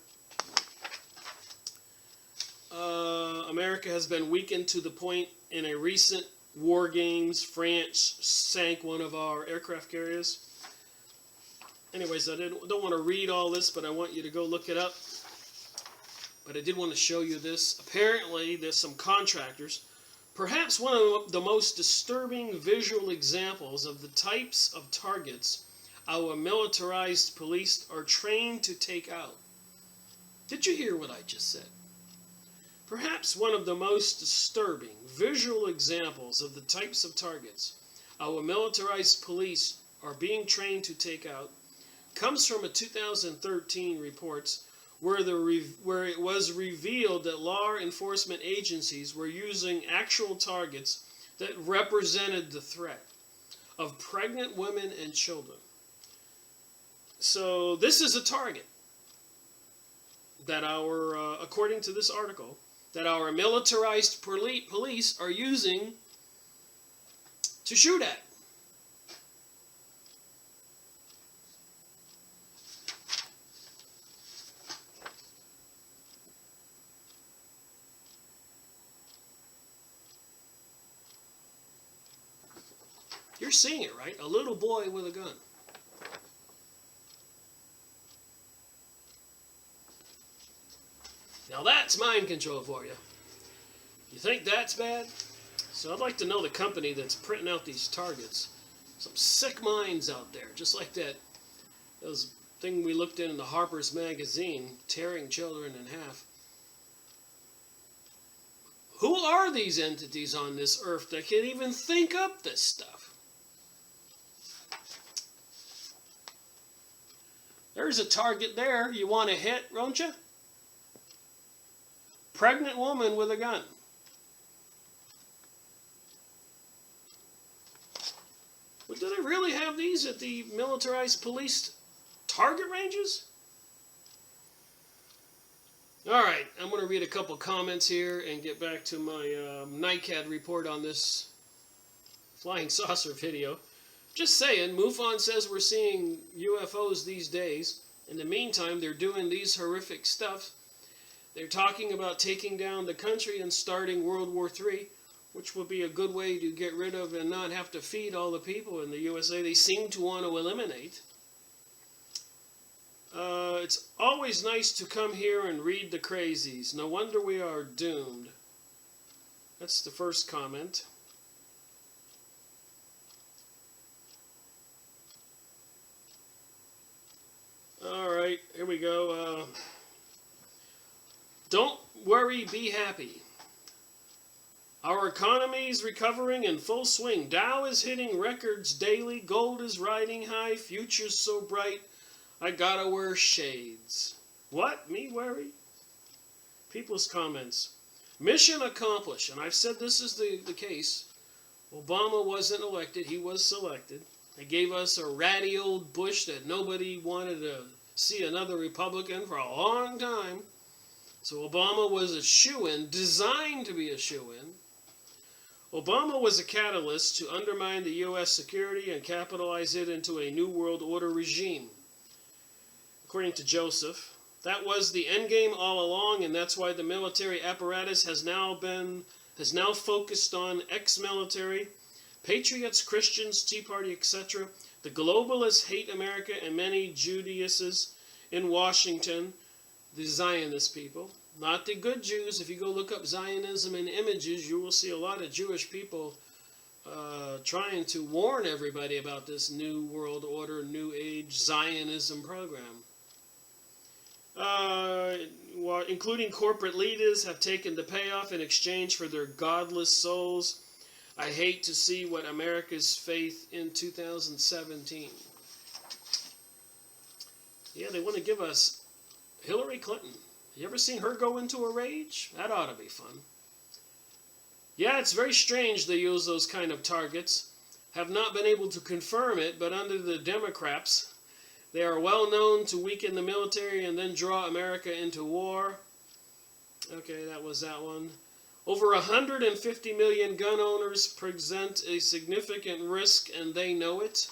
America has been weakened to the point in a recent war games, France sank one of our aircraft carriers. Anyways, I don't want to read all this, but I want you to go look it up. But I did want to show you this. Apparently, there's some contractors. Perhaps one of the most disturbing visual examples of the types of targets our militarized police are trained to take out. Did you hear what I just said? Perhaps one of the most disturbing visual examples of the types of targets our militarized police are being trained to take out comes from a 2013 report where it was revealed that law enforcement agencies were using actual targets that represented the threat of pregnant women and children. So this is a target that according to this article, that our militarized police are using to shoot at. You're seeing it, right? A little boy with a gun. Now that's mind control for you. You think that's bad? So I'd like to know the company that's printing out these targets. Some sick minds out there, just like that thing we looked in the Harper's magazine, tearing children in half. Who are these entities on this earth that can even think up this stuff? There's a target there you want to hit, don't you? Pregnant woman with a gun. But do they really have these at the militarized police target ranges? Alright, I'm going to read a couple comments here and get back to my NICAD report on this flying saucer video. Just saying, MUFON says we're seeing UFOs these days. In the meantime, they're doing these horrific stuff. They're talking about taking down the country and starting World War III, which would be a good way to get rid of and not have to feed all the people in the USA they seem to want to eliminate. It's always nice to come here and read the crazies. No wonder we are doomed. That's the first comment. Alright, here we go. Don't worry, be happy. Our economy is recovering in full swing. Dow is hitting records daily. Gold is riding high. Future's so bright, I gotta wear shades. What? Me worry? People's comments. Mission accomplished. And I've said this is the case. Obama wasn't elected. He was selected. They gave us a ratty old Bush that nobody wanted to see another Republican for a long time. So Obama was a shoo-in, designed to be a shoo-in. Obama was a catalyst to undermine the U.S. security and capitalize it into a New World Order regime. According to Joseph, that was the endgame all along, and that's why the military apparatus has now focused on ex-military, patriots, Christians, Tea Party, etc. The globalists hate America and many Judaists in Washington, the Zionist people. Not the good Jews. If you go look up Zionism and images, you will see a lot of Jewish people trying to warn everybody about this New World Order, New Age Zionism program. Including corporate leaders have taken the payoff in exchange for their godless souls. I hate to see what America's faith in 2017. Yeah, they want to give us Hillary Clinton. You ever seen her go into a rage? That ought to be fun. Yeah, it's very strange they use those kind of targets. Have not been able to confirm it, but under the Democrats, they are well known to weaken the military and then draw America into war. Okay, that was that one. Over 150 million gun owners present a significant risk, and they know it.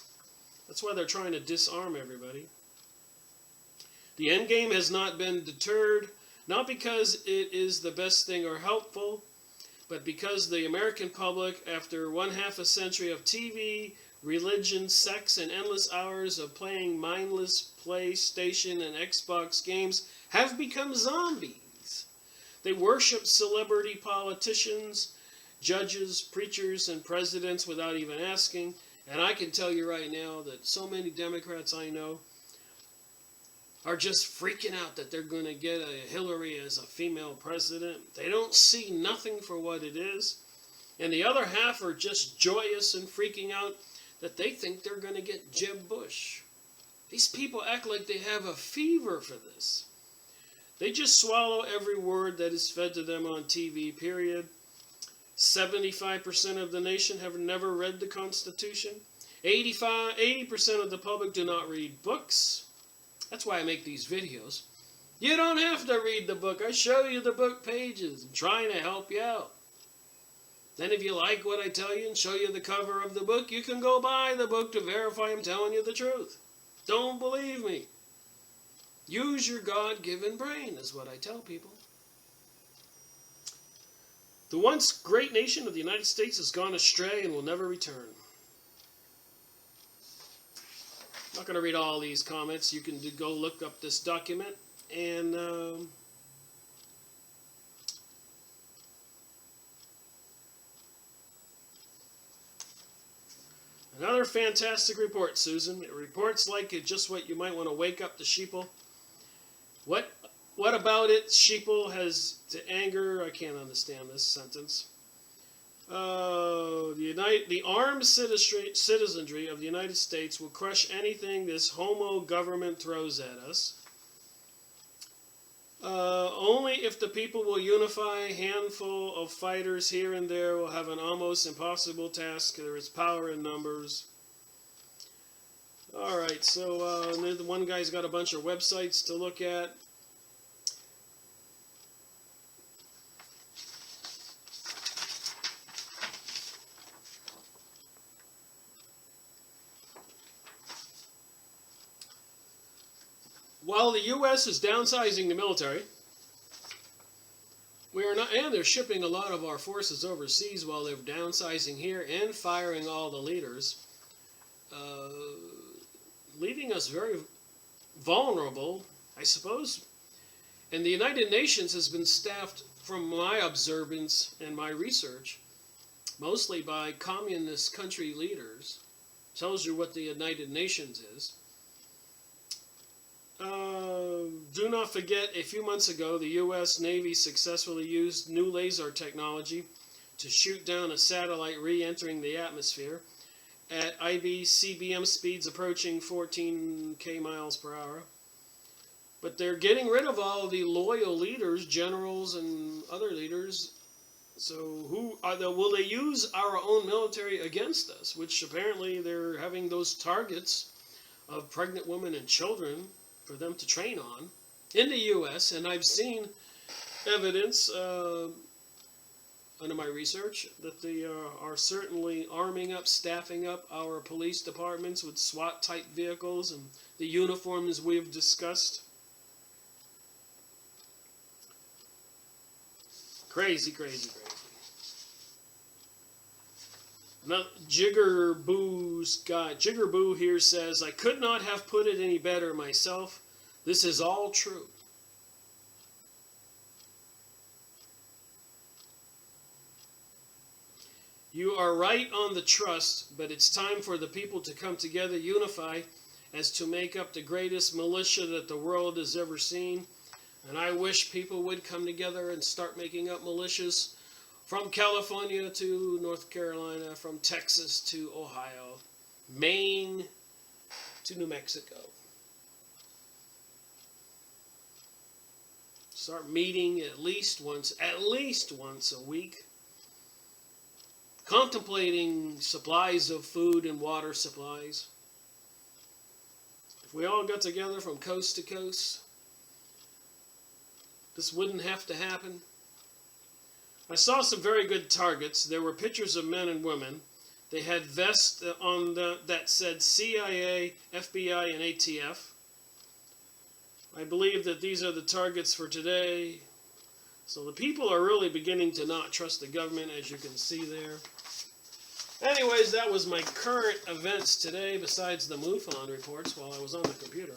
That's why they're trying to disarm everybody. The end game has not been deterred, not because it is the best thing or helpful, but because the American public, after 1/2 a century of TV, religion, sex, and endless hours of playing mindless PlayStation and Xbox games, have become zombies. They worship celebrity politicians, judges, preachers, and presidents without even asking. And I can tell you right now that so many Democrats I know are just freaking out that they're going to get a Hillary as a female president. They don't see nothing for what it is. And the other half are just joyous and freaking out that they think they're going to get Jeb Bush. These people act like they have a fever for this. They just swallow every word that is fed to them on TV, period. 75% of the nation have never read the Constitution. 80% of the public do not read books. That's why I make these videos. You don't have to read the book. I show you the book pages. I'm trying to help you out. Then if you like what I tell you and show you the cover of the book, you can go buy the book to verify I'm telling you the truth. Don't believe me. Use your God-given brain, is what I tell people. The once great nation of the United States has gone astray and will never return. I'm not going to read all these comments. You can go look up this document. And another fantastic report, Susan. It reports like it's just what you might want to wake up the sheeple. What about it, sheeple, has to anger? I can't understand this sentence. The armed citizenry of the United States will crush anything this homo government throws at us. Only if the people will unify. A handful of fighters here and there will have an almost impossible task. There is power in numbers. Alright, so the one guy's got a bunch of websites to look at. While the U.S. is downsizing the military, we are not, and they're shipping a lot of our forces overseas while they're downsizing here and firing all the leaders, leaving us very vulnerable, I suppose. And the United Nations has been staffed, from my observance and my research, mostly by communist country leaders. Tells you what the United Nations is. Do not forget, a few months ago, the U.S. Navy successfully used new laser technology to shoot down a satellite re-entering the atmosphere at ICBM speeds approaching 14 miles per hour. But they're getting rid of all the loyal leaders, generals and other leaders. So will they use our own military against us? Which apparently they're having those targets of pregnant women and children for them to train on in the U.S. And I've seen evidence under my research that they are certainly arming up, staffing up our police departments with SWAT-type vehicles and the uniforms we've discussed. Crazy, crazy, crazy. Now, Jiggerboo here says, I could not have put it any better myself. This is all true. You are right on the trust, but it's time for the people to come together, unify, as to make up the greatest militia that the world has ever seen. And I wish people would come together and start making up militias From California to North Carolina, from Texas to Ohio, Maine to New Mexico. Start meeting at least once a week, contemplating supplies of food and water supplies. If we all got together from coast to coast, this wouldn't have to happen. I saw some very good targets. There were pictures of men and women. They had vests on that said CIA, FBI, and ATF. I believe that these are the targets for today. So the people are really beginning to not trust the government, as you can see there. Anyways, that was my current events today, besides the MUFON reports while I was on the computer.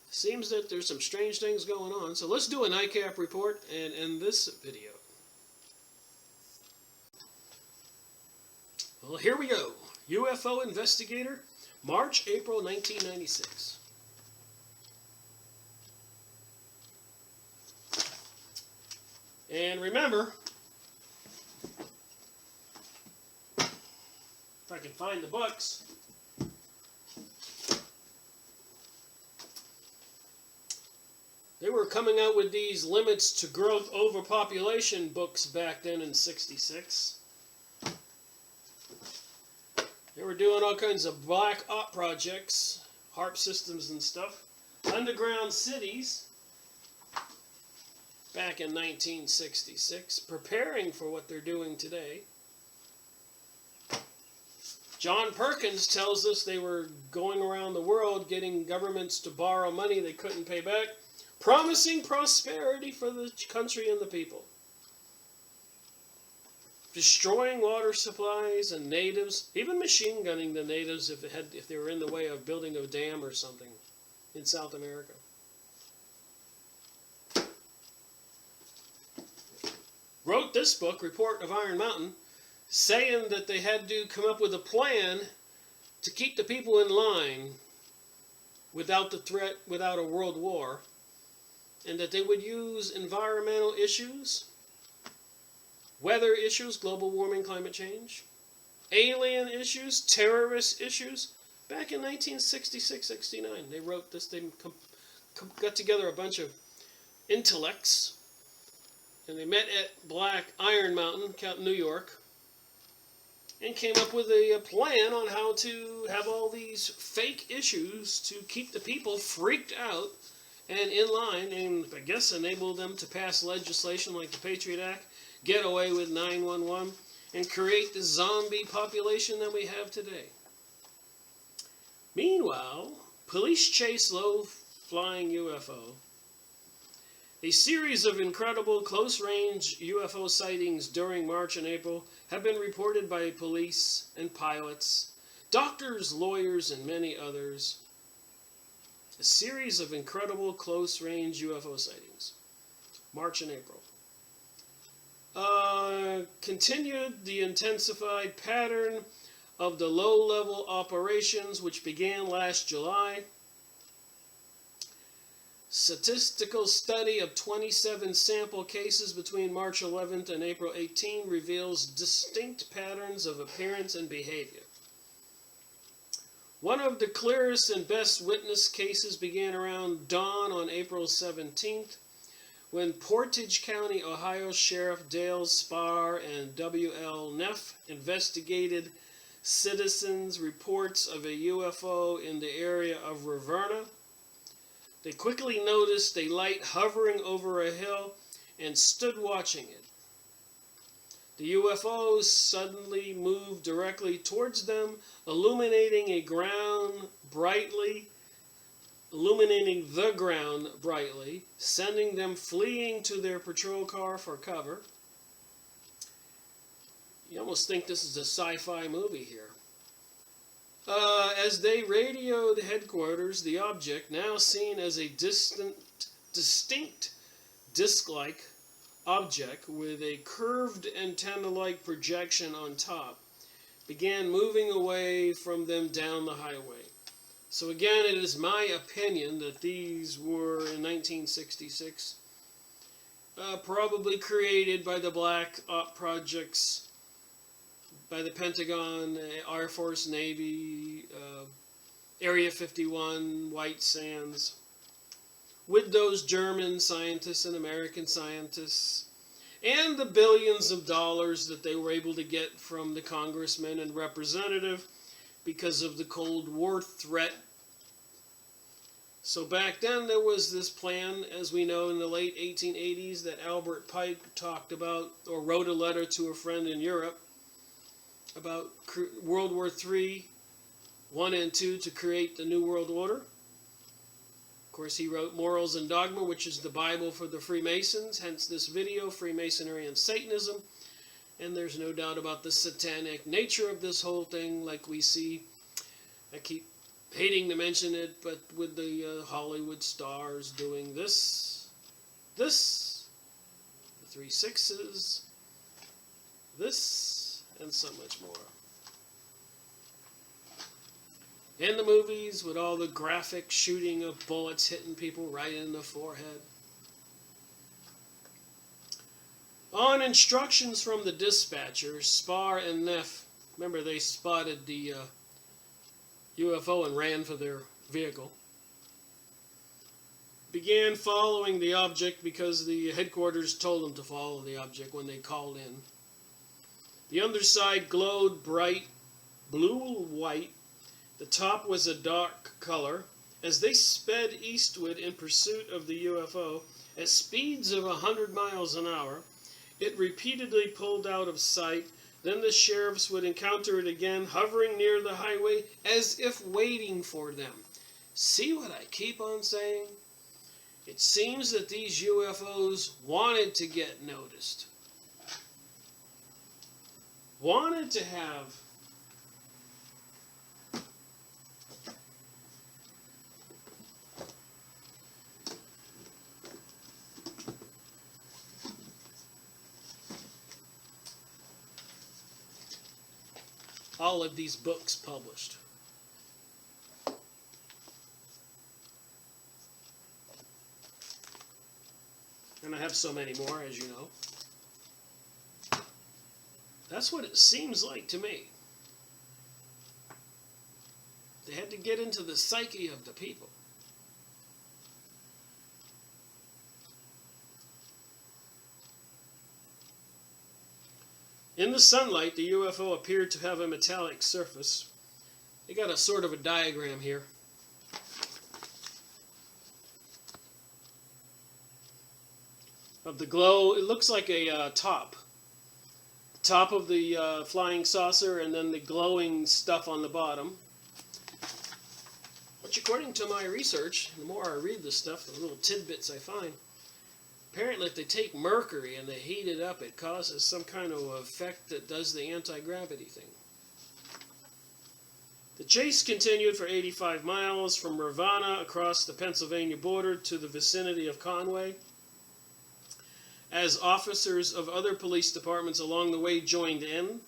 Seems that there's some strange things going on. So let's do an ICAP report and end this video. Well, here we go. UFO investigator, March, April 1996. And remember, if I can find the books, they were coming out with these limits to growth overpopulation books back then in '66. They were doing all kinds of black op projects, HARP systems and stuff, underground cities, back in 1966, preparing for what they're doing today. John Perkins tells us they were going around the world getting governments to borrow money they couldn't pay back, promising prosperity for the country and the people. Destroying water supplies and natives, even machine gunning the natives if they were in the way of building a dam or something in South America. Wrote this book, Report of Iron Mountain, saying that they had to come up with a plan to keep the people in line without the threat, without a world war, and that they would use environmental issues, weather issues, global warming, climate change, alien issues, terrorist issues. Back in 1966-69, they wrote this. They got together a bunch of intellects, and they met at Black Iron Mountain, New York, and came up with a plan on how to have all these fake issues to keep the people freaked out and in line, and I guess enable them to pass legislation like the Patriot Act, get away with 911, and create the zombie population that we have today. Meanwhile, police chase low-flying UFO. A series of incredible close-range UFO sightings during March and April have been reported by police and pilots, doctors, lawyers, and many others. A series of incredible close-range UFO sightings. March and April. Continued the intensified pattern of the low-level operations which began last July. Statistical study of 27 sample cases between March 11th and April 18 reveals distinct patterns of appearance and behavior. One of the clearest and best witness cases began around dawn on April 17th, when Portage County, Ohio Sheriff Dale Spahr and W.L. Neff investigated citizens' reports of a UFO in the area of Raverna. They quickly noticed a light hovering over a hill and stood watching it. The UFO suddenly moved directly towards them, illuminating the ground brightly, sending them fleeing to their patrol car for cover. You almost think this is a sci-fi movie here. As they radioed headquarters, the object, now seen as a distinct disc-like object with a curved antenna-like projection on top, began moving away from them down the highway. So again, it is my opinion that these were, in 1966, probably created by the Black Op projects, by the Pentagon, Air Force, Navy, Area 51, White Sands, with those German scientists and American scientists, and the billions of dollars that they were able to get from the congressmen and representative because of the Cold War threat. So back then there was this plan, as we know, in the late 1880s, that Albert Pike talked about, or wrote a letter to a friend in Europe about World War III, I and II, to create the New World Order. Of course, he wrote Morals and Dogma, which is the Bible for the Freemasons, hence this video, Freemasonry and Satanism. And there's no doubt about the satanic nature of this whole thing, like we see. I keep hating to mention it, but with the Hollywood stars doing this, the 3 6s, this, and so much more. In the movies, with all the graphic shooting of bullets hitting people right in the forehead. On instructions from the dispatcher, Spar and Neff, remember they spotted the UFO and ran for their vehicle, began following the object because the headquarters told them to follow the object when they called in. The underside glowed bright blue-white. The top was a dark color. As they sped eastward in pursuit of the UFO at speeds of 100 miles an hour, it repeatedly pulled out of sight. Then the sheriffs would encounter it again, hovering near the highway as if waiting for them. See what I keep on saying? It seems that these UFOs wanted to get noticed. Wanted to have all of these books published. And I have so many more, as you know. That's what it seems like to me. They had to get into the psyche of the people. In the sunlight, the UFO appeared to have a metallic surface. They got a sort of a diagram here. Of the glow, it looks like a top. The top of the flying saucer, and then the glowing stuff on the bottom. Which, according to my research, the more I read this stuff, the little tidbits I find, apparently if they take mercury and they heat it up, it causes some kind of effect that does the anti-gravity thing. The chase continued for 85 miles from Ravenna across the Pennsylvania border to the vicinity of Conway. As officers of other police departments along the way joined in,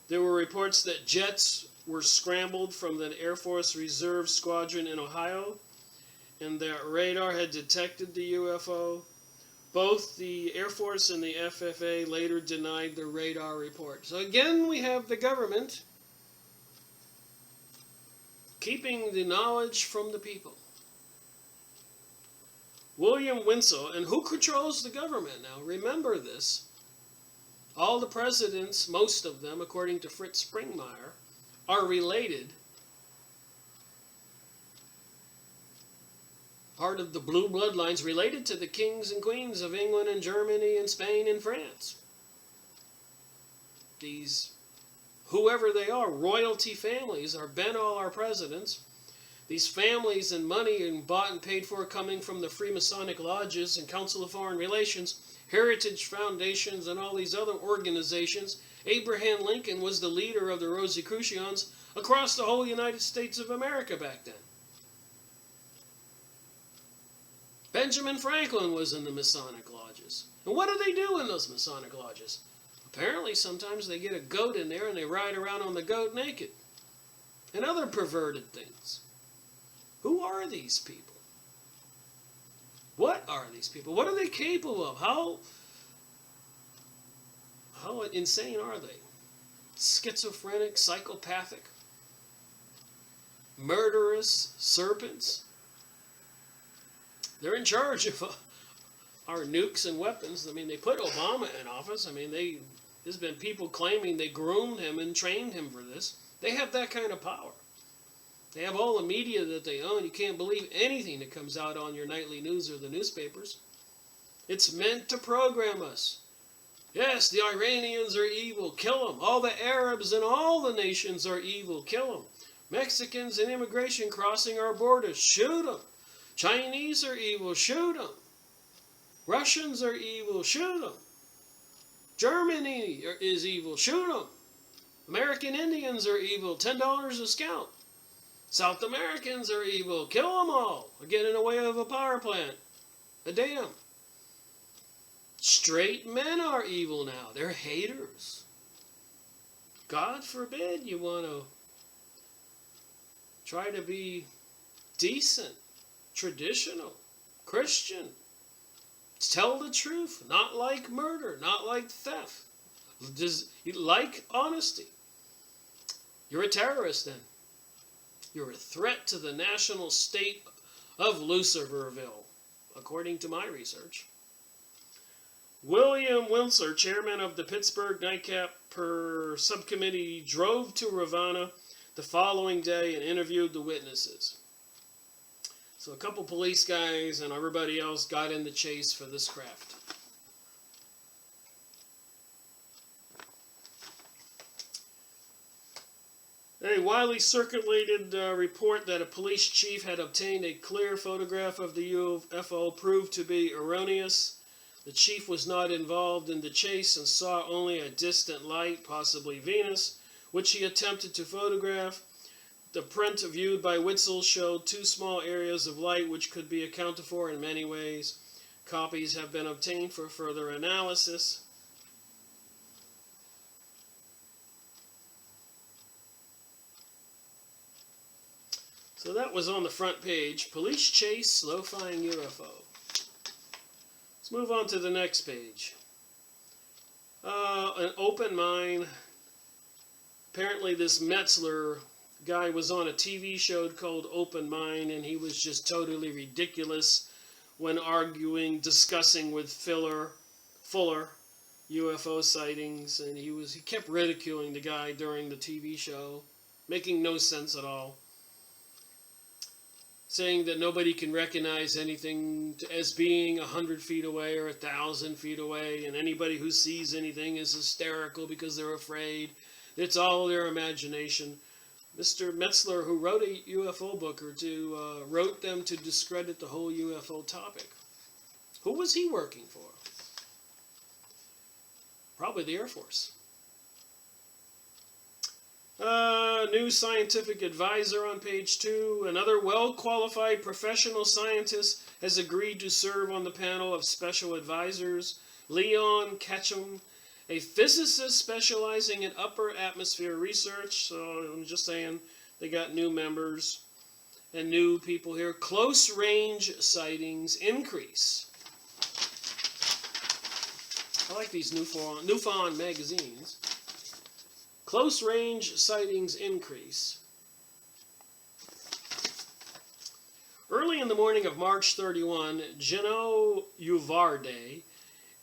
there were reports that jets were scrambled from the Air Force Reserve Squadron in Ohio, and that radar had detected the UFO. Both the Air Force and the FFA later denied the radar report. So again, we have the government keeping the knowledge from the people. William Winslow, and who controls the government now? Remember this. All the presidents, most of them, according to Fritz Springmeier, are related. Part of the blue bloodlines related to the kings and queens of England and Germany and Spain and France. These, whoever they are, royalty families are been all our presidents. These families and money and bought and paid for coming from the Freemasonic lodges and Council of Foreign Relations, Heritage Foundations, and all these other organizations. Abraham Lincoln was the leader of the Rosicrucians across the whole United States of America back then. Benjamin Franklin was in the Masonic lodges. And what do they do in those Masonic lodges? Apparently sometimes they get a goat in there and they ride around on the goat naked. And other perverted things. Who are these people? What are these people? What are they capable of? How insane are they? Schizophrenic, psychopathic, murderous serpents? They're in charge of our nukes and weapons. I mean, they put Obama in office. I mean, there's been people claiming they groomed him and trained him for this. They have that kind of power. They have all the media that they own. You can't believe anything that comes out on your nightly news or the newspapers. It's meant to program us. Yes, the Iranians are evil. Kill them. All the Arabs and all the nations are evil. Kill them. Mexicans and immigration crossing our borders. Shoot them. Chinese are evil. Shoot them. Russians are evil. Shoot them. Germany is evil. Shoot them. American Indians are evil. $10 a scalp. South Americans are evil. Kill them all. Or get in the way of a power plant. A dam. Straight men are evil now. They're haters. God forbid you want to try to be decent, traditional, Christian. Tell the truth. Not like murder. Not like theft. Like honesty. You're a terrorist then. You're a threat to the national state of Luciferville, according to my research. William Wiltshire, chairman of the Pittsburgh Nightcap Subcommittee, drove to Ravenna the following day and interviewed the witnesses. So a couple police guys and everybody else got in the chase for this craft. A widely circulated report that a police chief had obtained a clear photograph of the UFO proved to be erroneous. The chief was not involved in the chase and saw only a distant light, possibly Venus, which he attempted to photograph. The print viewed by Witzel showed two small areas of light which could be accounted for in many ways. Copies have been obtained for further analysis. So that was on the front page. Police chase slow-flying UFO. Let's move on to the next page. An open mind. Apparently this Metzler guy was on a TV show called Open Mind, and he was just totally ridiculous when discussing with Fuller UFO sightings, and he kept ridiculing the guy during the TV show, making no sense at all. Saying that nobody can recognize anything as being 100 feet away or 1,000 feet away, and anybody who sees anything is hysterical because they're afraid. It's all their imagination. Mr. Metzler, who wrote a UFO book or two, wrote them to discredit the whole UFO topic. Who was he working for? Probably the Air Force. New scientific advisor on page 2. Another well-qualified professional scientist has agreed to serve on the panel of special advisors. Leon Ketchum, a physicist specializing in upper atmosphere research. So I'm just saying they got new members and new people here. Close range sightings increase. I like these Newfound magazines. Close range sightings increase. Early in the morning of March 31, Gino Uvarde,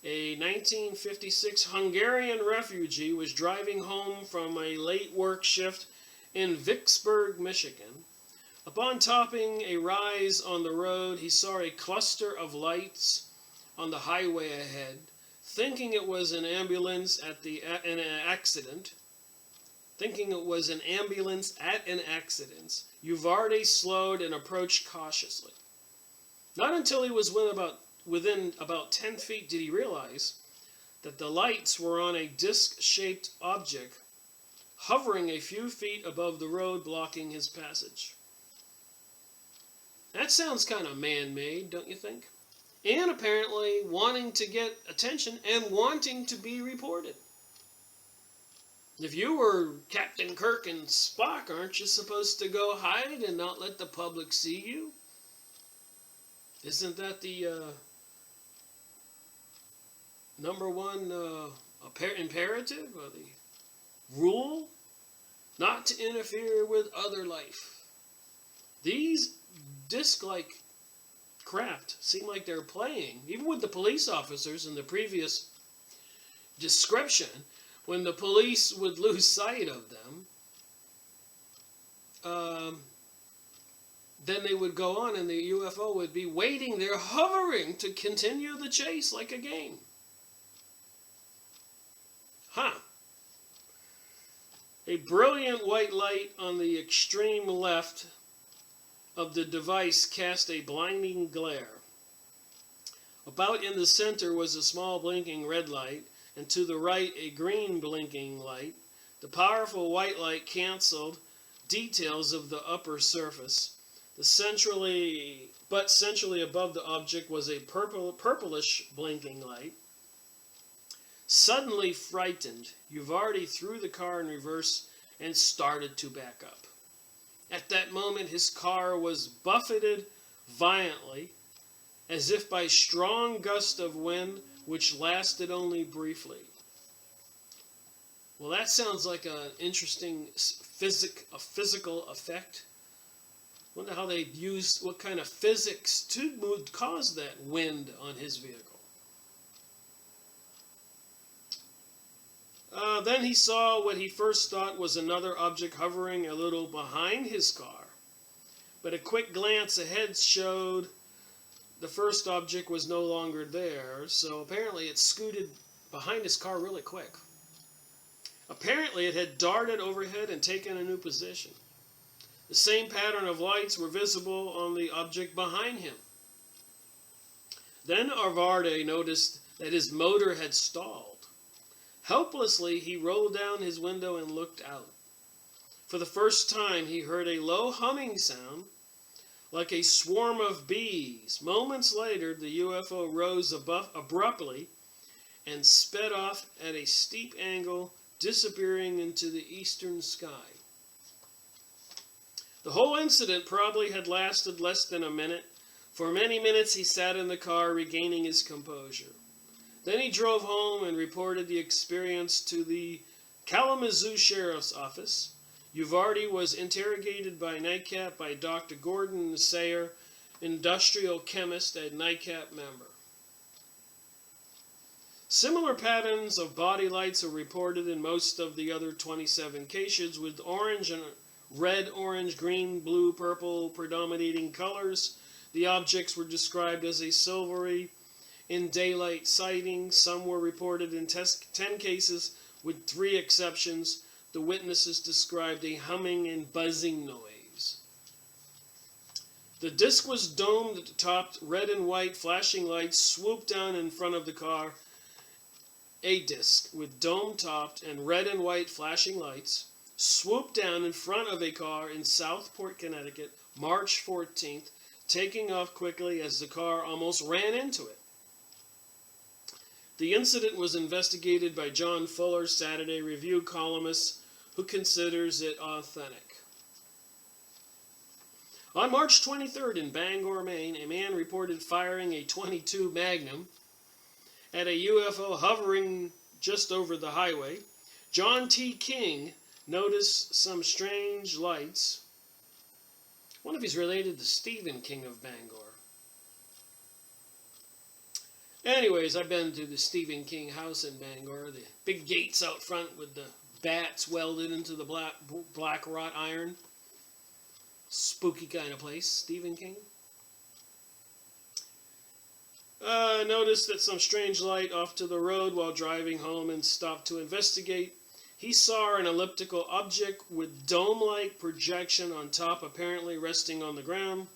a 1956 Hungarian refugee, was driving home from a late work shift in Vicksburg, Michigan. Upon topping a rise on the road, he saw a cluster of lights on the highway ahead. Thinking it was an ambulance at an accident, Uvarde slowed and approached cautiously. Not until he was within about 10 feet did he realize that the lights were on a disc-shaped object hovering a few feet above the road, blocking his passage. That sounds kind of man-made, don't you think? And apparently wanting to get attention and wanting to be reported. If you were Captain Kirk and Spock, aren't you supposed to go hide and not let the public see you? Isn't that the number one imperative or the rule? Not to interfere with other life. These disc-like craft seem like they're playing, even with the police officers in the previous description, when the police would lose sight of them, then they would go on and the UFO would be waiting there, hovering to continue the chase like a game. A brilliant white light on the extreme left of the device cast a blinding glare. About in the center was a small blinking red light, and to the right a green blinking light. The powerful white light canceled details of the upper surface. Centrally above the object was a purplish blinking light. Suddenly frightened, Uvardi threw the car in reverse and started to back up. At that moment, his car was buffeted violently, as if by strong gust of wind, which lasted only briefly. Well, that sounds like an interesting physical effect. Wonder how they use, what kind of physics would cause that wind on his vehicle. Then he saw what he first thought was another object hovering a little behind his car. But a quick glance ahead showed the first object was no longer there, so apparently it scooted behind his car really quick. Apparently it had darted overhead and taken a new position. The same pattern of lights were visible on the object behind him. Then Uvardi noticed that his motor had stalled. Helplessly, he rolled down his window and looked out. For the first time, he heard a low humming sound, like a swarm of bees. Moments later, the UFO rose abruptly and sped off at a steep angle, disappearing into the eastern sky. The whole incident probably had lasted less than a minute. For many minutes, he sat in the car, regaining his composure. Then he drove home and reported the experience to the Kalamazoo Sheriff's Office. Uvardi was interrogated by NICAP by Dr. Gordon Sayer, industrial chemist and NICAP member. Similar patterns of body lights are reported in most of the other 27 cases, with orange and red, orange, green, blue, purple predominating colors. The objects were described as a silvery in daylight sighting. Some were reported in 10 cases, with 3 exceptions. The witnesses described a humming and buzzing noise. The disc was domed topped, red and white flashing lights swooped down in front of the car. A disc with dome topped and red and white flashing lights swooped down in front of a car in Southport, Connecticut, March 14th, taking off quickly as the car almost ran into it. The incident was investigated by John Fuller, Saturday Review columnist, who considers it authentic. On March 23rd in Bangor, Maine, a man reported firing a .22 Magnum at a UFO hovering just over the highway. John T. King noticed some strange lights. I wonder if he's related to Stephen King of Bangor. Anyways, I've been to the Stephen King house in Bangor, the big gates out front with the bats welded into the black wrought iron. Spooky kind of place, Stephen King. Noticed that some strange light off to the road while driving home and stopped to investigate. He saw an elliptical object with dome-like projection on top, apparently resting on the ground.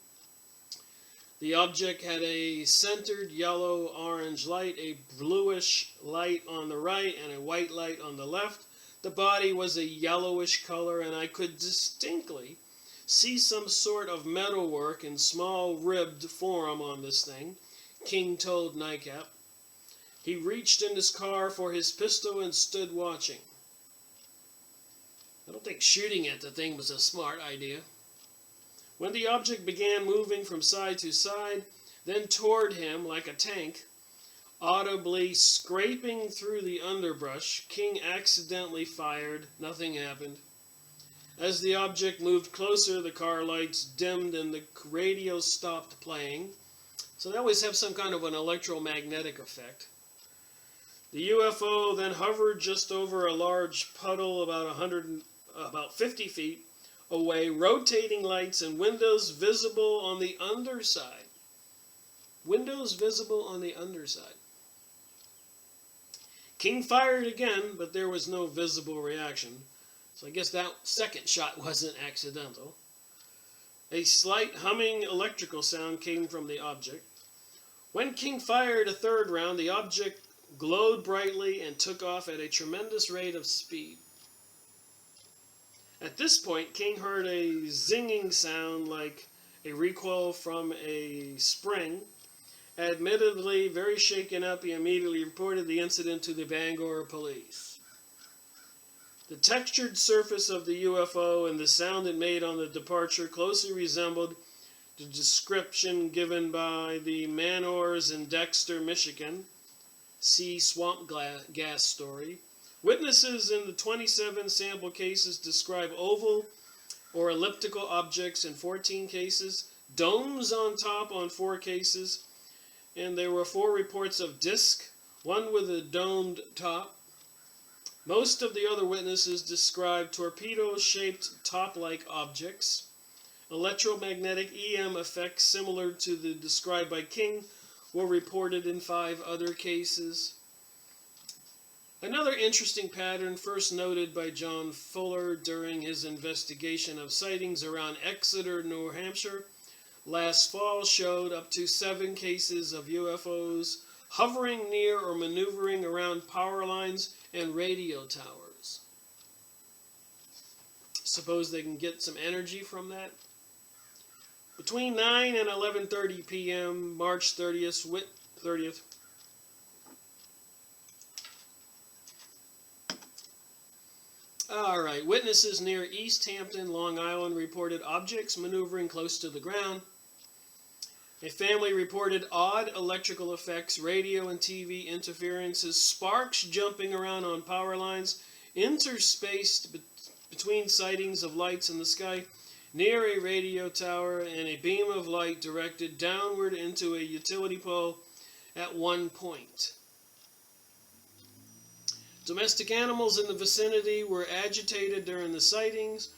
The object had a centered yellow-orange light, a bluish light on the right, and a white light on the left. The body was a yellowish color, and I could distinctly see some sort of metalwork in small ribbed form on this thing, King told NICAP. He reached in his car for his pistol and stood watching. I don't think shooting at the thing was a smart idea. When the object began moving from side to side, then toward him like a tank, audibly scraping through the underbrush, King accidentally fired. Nothing happened. As the object moved closer, the car lights dimmed and the radio stopped playing. So they always have some kind of an electromagnetic effect. The UFO then hovered just over a large puddle about 50 feet away, rotating lights and windows visible on the underside. Windows visible on the underside. King fired again, but there was no visible reaction. So I guess that second shot wasn't accidental. A slight humming electrical sound came from the object. When King fired a third round, the object glowed brightly and took off at a tremendous rate of speed. At this point, King heard a zinging sound like a recoil from a spring. Admittedly very shaken up, he immediately reported the incident to the Bangor police. The textured surface of the UFO and the sound it made on the departure closely resembled the description given by the Manors in Dexter, Michigan. See swamp gas story. Witnesses in the 27 sample cases describe oval or elliptical objects in 14 cases, domes on top on 4 cases, and there were 4 reports of disc, one with a domed top. Most of the other witnesses described torpedo-shaped top-like objects. Electromagnetic EM effects similar to the described by King were reported in 5 other cases. Another interesting pattern first noted by John Fuller during his investigation of sightings around Exeter, New Hampshire, last fall showed up to 7 cases of UFOs hovering near or maneuvering around power lines and radio towers. Suppose they can get some energy from that? Between 9 and 11:30 p.m., March 30th, all right, witnesses near East Hampton, Long Island reported objects maneuvering close to the ground. A family reported odd electrical effects, radio and TV interferences, sparks jumping around on power lines, interspaced between sightings of lights in the sky near a radio tower, and a beam of light directed downward into a utility pole at one point. Domestic animals in the vicinity were agitated during the sightings.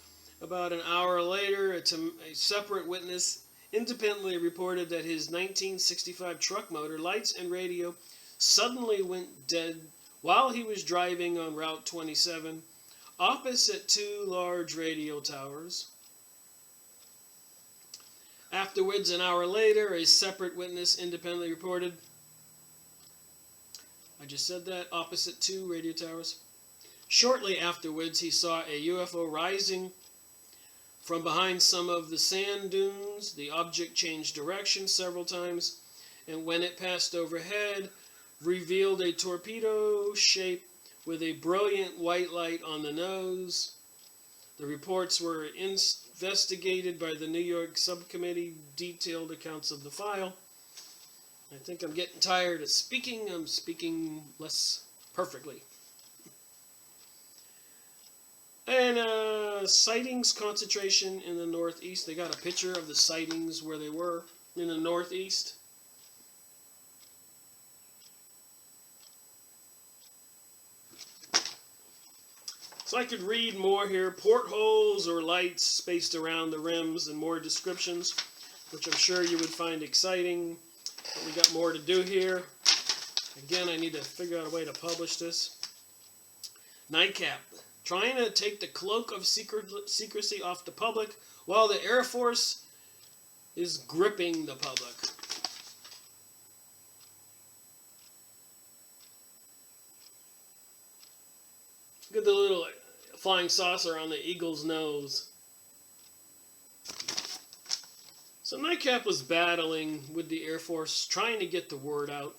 About an hour later, a separate witness independently reported that his 1965 truck motor, lights, and radio suddenly went dead while he was driving on Route 27, opposite 2 large radio towers. Afterwards, an hour later, a separate witness independently reported, I just said that, opposite 2 radio towers. Shortly afterwards, he saw a UFO rising from behind some of the sand dunes. The object changed direction several times, and when it passed overhead, revealed a torpedo shape with a brilliant white light on the nose. The reports were investigated by the New York subcommittee, detailed accounts of the file. I think I'm getting tired of speaking. I'm speaking less perfectly. And sightings concentration in the Northeast. They got a picture of the sightings where they were in the Northeast. So I could read more here. Portholes or lights spaced around the rims and more descriptions, which I'm sure you would find exciting. But we got more to do here. Again, I need to figure out a way to publish this. Nightcap. Trying to take the cloak of secrecy off the public while the Air Force is gripping the public. Look at the little flying saucer on the eagle's nose. So Nightcap was battling with the Air Force, trying to get the word out.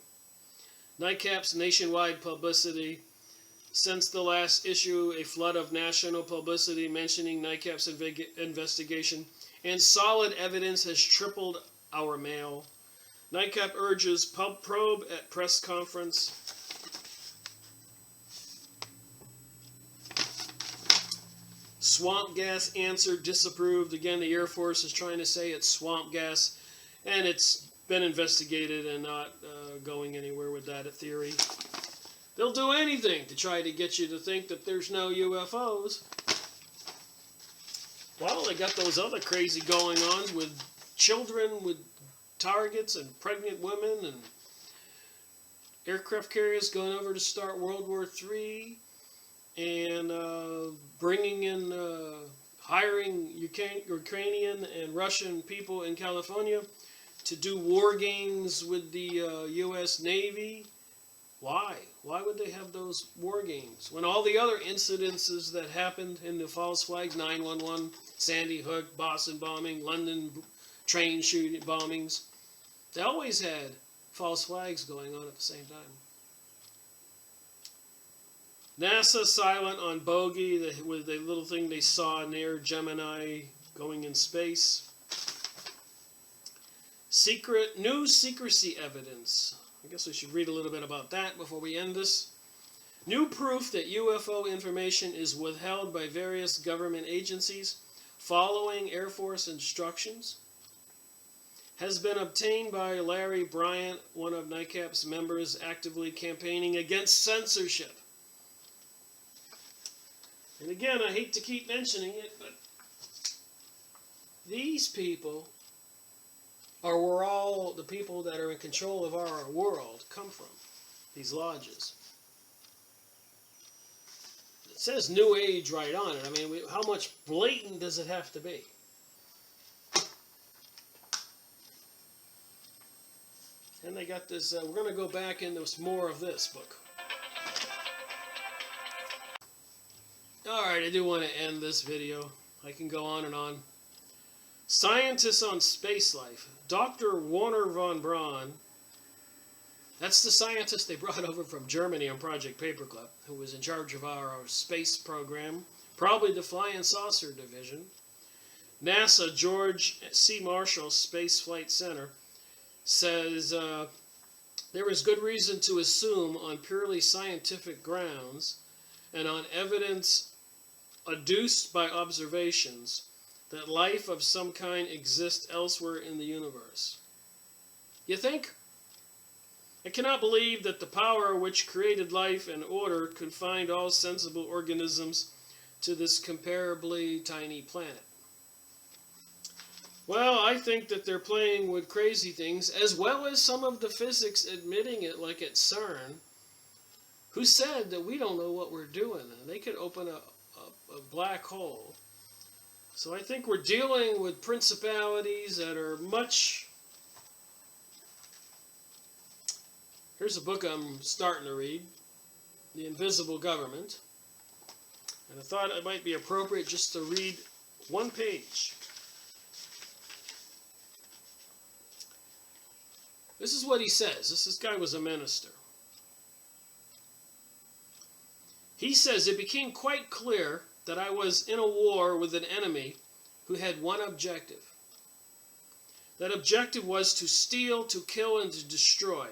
Nightcap's nationwide publicity since the last issue, a flood of national publicity mentioning NICAP's investigation, and solid evidence has tripled our mail. NICAP urges pub probe at press conference. Swamp gas answer disapproved. Again, the Air Force is trying to say it's swamp gas, and it's been investigated and not going anywhere with that theory. They'll do anything to try to get you to think that there's no UFOs. Well, they got those other crazy going on with children with targets and pregnant women and aircraft carriers going over to start World War III and bringing in, hiring Ukrainian and Russian people in California to do war games with the U.S. Navy. Why? Why would they have those war games? When all the other incidences that happened in the false flags, 9/11, Sandy Hook, Boston bombing, London train shooting bombings, they always had false flags going on at the same time. NASA silent on bogey, with the little thing they saw near Gemini going in space. New secrecy evidence. I guess we should read a little bit about that before we end this. New proof that UFO information is withheld by various government agencies following Air Force instructions has been obtained by Larry Bryant, one of NICAP's members actively campaigning against censorship. And again, I hate to keep mentioning it, but these people are where all the people that are in control of our world come from, these lodges. It says New Age right on it. I mean, how much blatant does it have to be? And they got this, we're going to go back into more of this book. Alright, I do want to end this video. I can go on and on. Scientists on space life. Dr. Werner von Braun, that's the scientist they brought over from Germany on Project Paperclip, who was in charge of our space program, probably the Flying Saucer Division. NASA George C. Marshall Space Flight Center says there is good reason to assume on purely scientific grounds and on evidence adduced by observations that life of some kind exists elsewhere in the universe. You think? I cannot believe that the power which created life and order confined all sensible organisms to this comparably tiny planet. Well, I think that they're playing with crazy things, as well as some of the physics admitting it, like at CERN, who said that we don't know what we're doing, and they could open a black hole. So I think we're dealing with principalities that are much... Here's a book I'm starting to read, The Invisible Government. And I thought it might be appropriate just to read one page. This is what he says. This guy was a minister. He says, it became quite clear that I was in a war with an enemy who had one objective. That objective was to steal, to kill, and to destroy.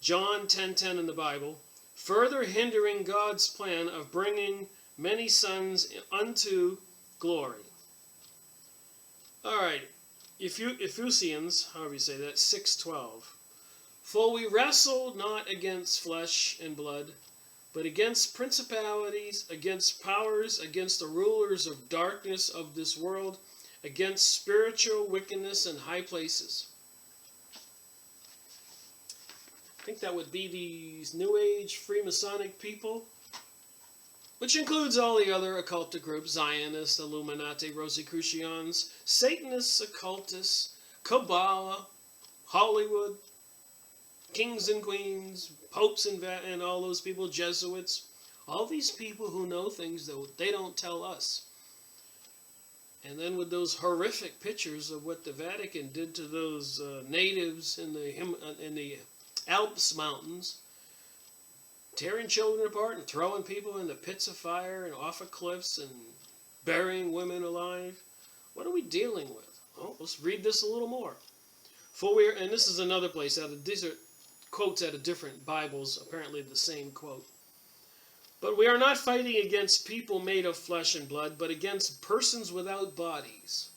John 10:10 in the Bible, further hindering God's plan of bringing many sons unto glory. All right, Ephesians, however you say that, 6:12. For we wrestle not against flesh and blood, but against principalities, against powers, against the rulers of darkness of this world, against spiritual wickedness in high places. I think that would be these New Age Freemasonic people, which includes all the other occultic groups, Zionists, Illuminati, Rosicrucians, Satanists, occultists, Kabbalah, Hollywood, kings and queens, popes and all those people, Jesuits, all these people who know things that they don't tell us. And then with those horrific pictures of what the Vatican did to those natives in the Alps mountains, tearing children apart and throwing people into pits of fire and off of cliffs and burying women alive. What are we dealing with? Well, let's read this a little more. And this is another place, these are quotes out of different Bibles, apparently the same quote. But we are not fighting against people made of flesh and blood, but against persons without bodies.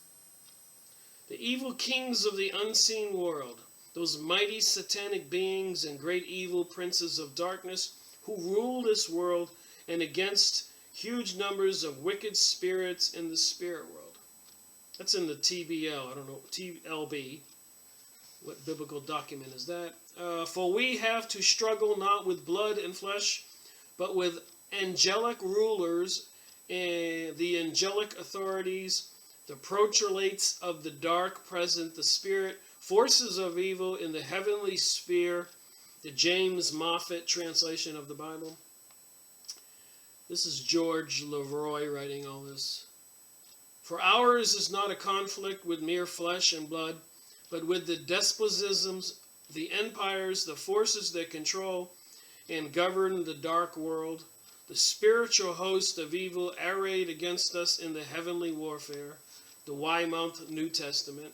The evil kings of the unseen world, those mighty satanic beings and great evil princes of darkness who rule this world, and against huge numbers of wicked spirits in the spirit world. That's in the TBL, I don't know, TLB. What biblical document is that? For we have to struggle not with blood and flesh, but with angelic rulers and the angelic authorities, the protolates of the dark present, the spirit, forces of evil in the heavenly sphere, the James Moffat translation of the Bible. This is George Leroy writing all this. For ours is not a conflict with mere flesh and blood, but with the despotisms, the empires, the forces that control and govern the dark world, the spiritual host of evil arrayed against us in the heavenly warfare, the Weymouth New Testament.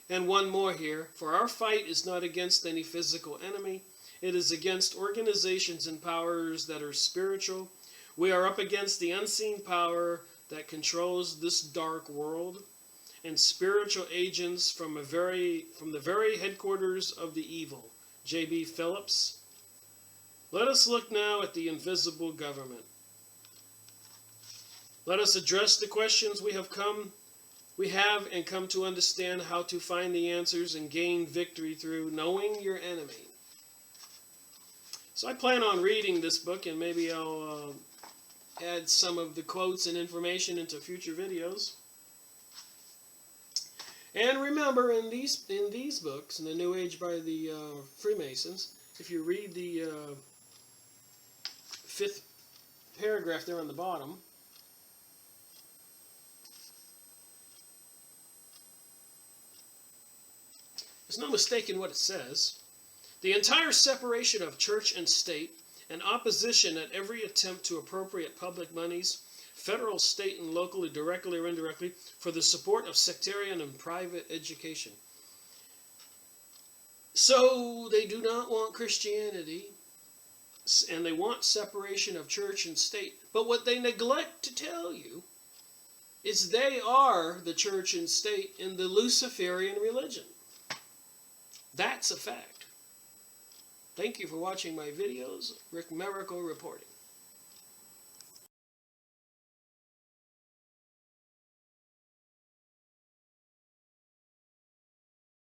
And one more here, for our fight is not against any physical enemy, it is against organizations and powers that are spiritual. We are up against the unseen power that controls this dark world, and spiritual agents from the very headquarters of the evil. J.B. Phillips. Let us look now at the invisible government. Let us address the questions we have and come to understand how to find the answers and gain victory through knowing your enemy. So I plan on reading this book, and maybe I'll add some of the quotes and information into future videos. And remember, in these books, in the New Age by the Freemasons, if you read the 5th paragraph there on the bottom, there's no mistaking what it says. The entire separation of church and state and opposition at every attempt to appropriate public monies, federal, state, and locally, directly or indirectly, for the support of sectarian and private education. So they do not want Christianity, and they want separation of church and state. But what they neglect to tell you is they are the church and state in the Luciferian religion. That's a fact. Thank you for watching my videos. Rick Miracle reporting.